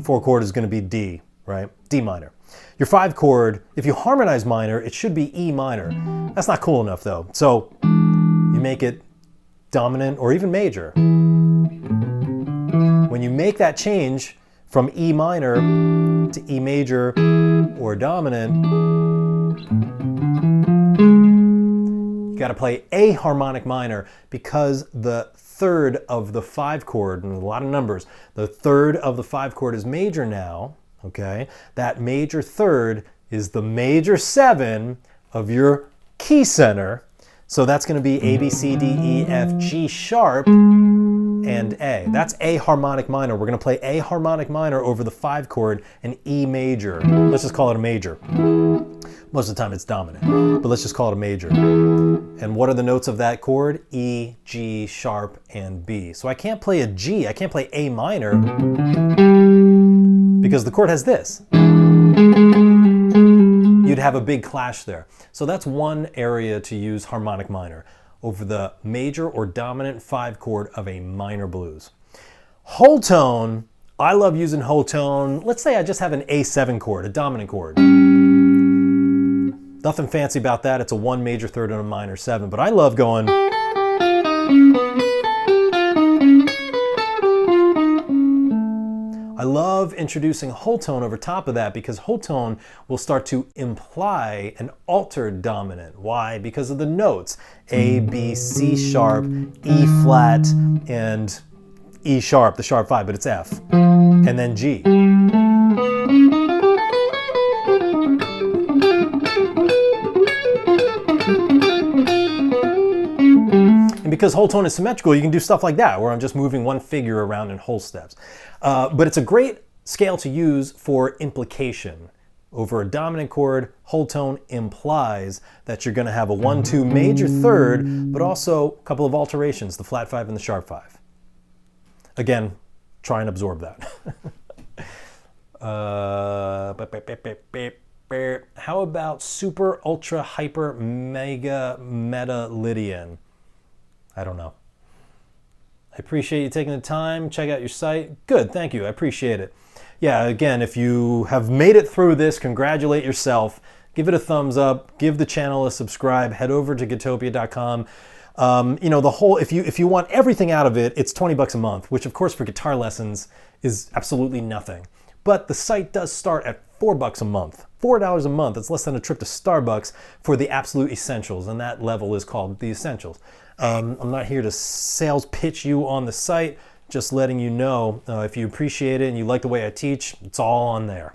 4 chord is going to be D, right? D minor. Your 5 chord, if you harmonize minor, it should be E minor. That's not cool enough though. So you make it dominant or even major. When you make that change from E minor to E major or dominant, you got to play a harmonic minor, because the 3rd of the 5 chord, and a lot of numbers, the 3rd of the 5 chord is major now, okay? That major 3rd is the major 7 of your key center. So that's going to be A, B, C, D, E, F, G sharp, and A. That's A harmonic minor. We're going to play A harmonic minor over the 5 chord and E major. Let's just call it a major. Most of the time it's dominant, but let's just call it a major. And what are the notes of that chord? E, G sharp, and B. So I can't play a G. I can't play A minor because the chord has this. You'd have a big clash there. So that's one area to use harmonic minor over the major or dominant 5 chord of a minor blues. Whole tone, I love using whole tone. Let's say I just have an A7 chord, a dominant chord. Nothing fancy about that. It's a 1 major third and a minor 7, but I love going. I love introducing whole tone over top of that because whole tone will start to imply an altered dominant. Why? Because of the notes. A, B, C sharp, E flat, and E sharp, the sharp 5, but it's F. And then G. And because whole tone is symmetrical, you can do stuff like that, where I'm just moving one figure around in whole steps. But it's a great scale to use for implication. Over a dominant chord, whole tone implies that you're going to have a 1-2 major third, but also a couple of alterations, the flat 5 and the sharp 5. Again, try and absorb that. How about super, ultra, hyper, mega, meta Lydian? I don't know. I appreciate you taking the time. Check out your site. Good, thank you. I appreciate it. Yeah, again, if you have made it through this, congratulate yourself. Give it a thumbs up. Give the channel a subscribe. Head over to Guitopia.com. You know, the whole, if you want everything out of it, it's $20 a month, which of course for guitar lessons is absolutely nothing. But the site does start at $4 a month. $4 a month. It's less than a trip to Starbucks for the absolute essentials, and that level is called the essentials. I'm not here to sales pitch you on the site, just letting you know if you appreciate it and you like the way I teach, it's all on there.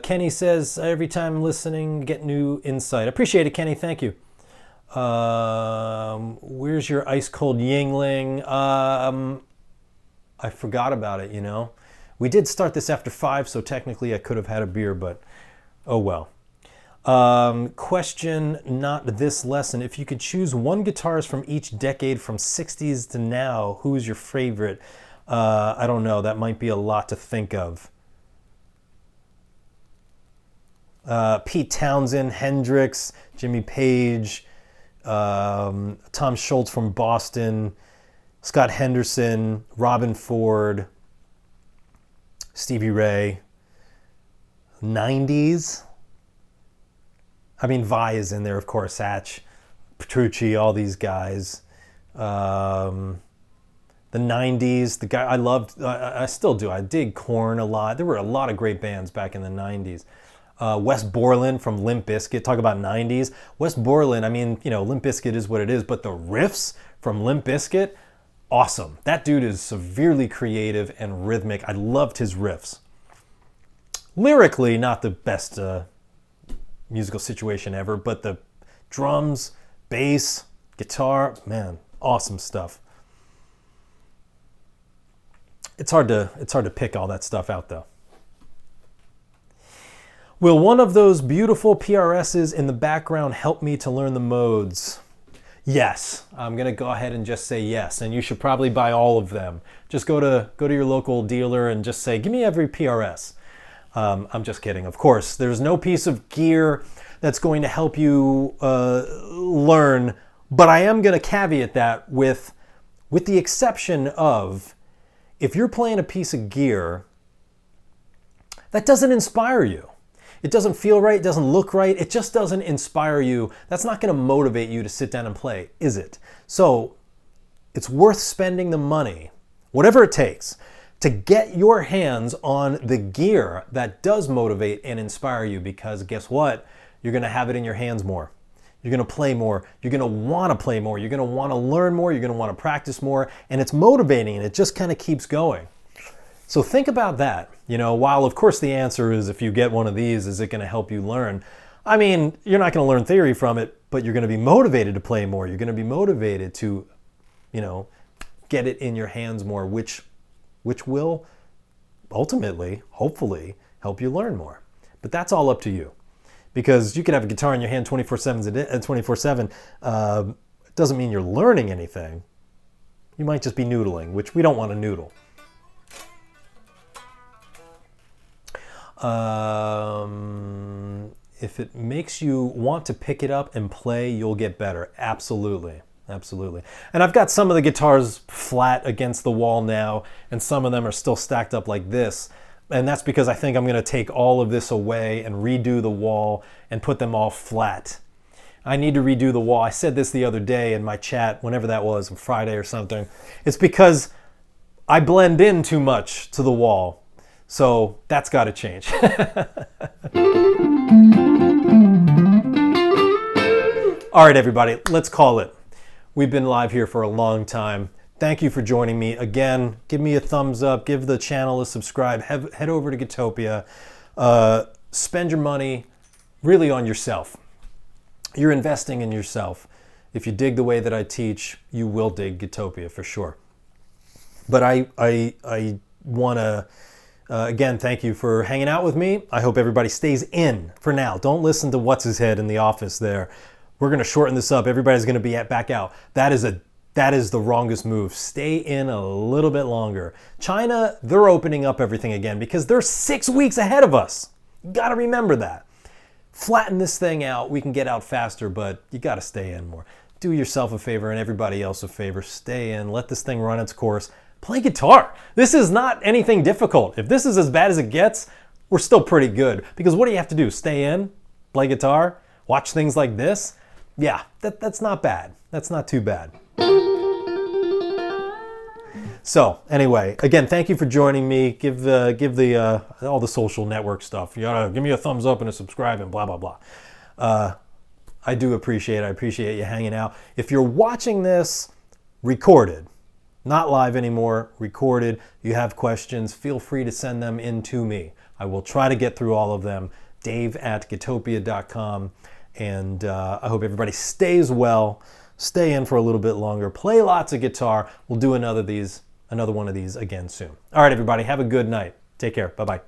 Kenny says, every time listening, get new insight. I appreciate it, Kenny. Thank you. Where's your ice cold Yingling? I forgot about it, you know. We did start this after 5, so technically I could have had a beer, but oh well. Question, not this lesson. If you could choose one guitarist from each decade from 60s to now, who is your favorite? I don't know. That might be a lot to think of. Pete Townsend, Hendrix, Jimmy Page, Tom Schultz from Boston, Scott Henderson, Robin Ford, Stevie Ray. 90s. I mean, Vi is in there, of course, Hatch, Petrucci, all these guys. The 90s, the guy I loved, I still do. I dig Korn a lot. There were a lot of great bands back in the 90s. Wes Borland from Limp Bizkit, talk about 90s. Wes Borland, I mean, you know, Limp Bizkit is what it is, but the riffs from Limp Bizkit, awesome. That dude is severely creative and rhythmic. I loved his riffs. Lyrically, not the best musical situation ever, but the drums, bass, guitar, man, awesome stuff. It's hard to pick all that stuff out though. Will one of those beautiful PRSs in the background help me to learn the modes? Yes, I'm gonna go ahead and just say yes, and you should probably buy all of them. Just go to your local dealer and just say, give me every PRS. I'm just kidding. Of course, there's no piece of gear that's going to help you learn, but I am going to caveat that with the exception of if you're playing a piece of gear that doesn't inspire you. It doesn't feel right, it doesn't look right, it just doesn't inspire you. That's not going to motivate you to sit down and play, is it? So it's worth spending the money, whatever it takes, to get your hands on the gear that does motivate and inspire you, because guess what? You're going to have it in your hands more. You're going to play more. You're going to want to play more. You're going to want to learn more. You're going to want to practice more. And it's motivating and it just kind of keeps going. So think about that. You know, while of course the answer is if you get one of these, is it going to help you learn? I mean, you're not going to learn theory from it, but you're going to be motivated to play more. You're going to be motivated to, you know, get it in your hands more, which will ultimately, hopefully, help you learn more. But that's all up to you. Because you could have a guitar in your hand 24/7. It doesn't mean you're learning anything. You might just be noodling, which we don't want to noodle. If it makes you want to pick it up and play, you'll get better. Absolutely. Absolutely. And I've got some of the guitars flat against the wall now, and some of them are still stacked up like this. And that's because I think I'm going to take all of this away and redo the wall and put them all flat. I need to redo the wall. I said this the other day in my chat, whenever that was, on Friday or something. It's because I blend in too much to the wall. So that's got to change. All right, everybody, let's call it. We've been live here for a long time. Thank you for joining me. Again, give me a thumbs up, give the channel a subscribe, head over to Guitopia. Spend your money really on yourself. You're investing in yourself. If you dig the way that I teach, you will dig Guitopia for sure. But I want to, again, thank you for hanging out with me. I hope everybody stays in for now. Don't listen to what's his head in the office there. We're going to shorten this up. Everybody's going to be back out. That is the wrongest move. Stay in a little bit longer. China, they're opening up everything again because they're 6 weeks ahead of us. You got to remember that. Flatten this thing out. We can get out faster, but you got to stay in more. Do yourself a favor and everybody else a favor. Stay in. Let this thing run its course. Play guitar. This is not anything difficult. If this is as bad as it gets, we're still pretty good. Because what do you have to do? Stay in, play guitar, watch things like this? Yeah, that's not bad. That's not too bad. So anyway, again, thank you for joining me. Give all the social network stuff. You gotta give me a thumbs up and a subscribe and blah, blah, blah. I do appreciate it. I appreciate you hanging out. If you're watching this recorded, not live anymore, recorded, you have questions, feel free to send them in to me. I will try to get through all of them. Dave@guitopia.com. And I hope everybody stays well, stay in for a little bit longer, play lots of guitar. We'll do another one of these again soon. All right, everybody, have a good night. Take care. Bye-bye.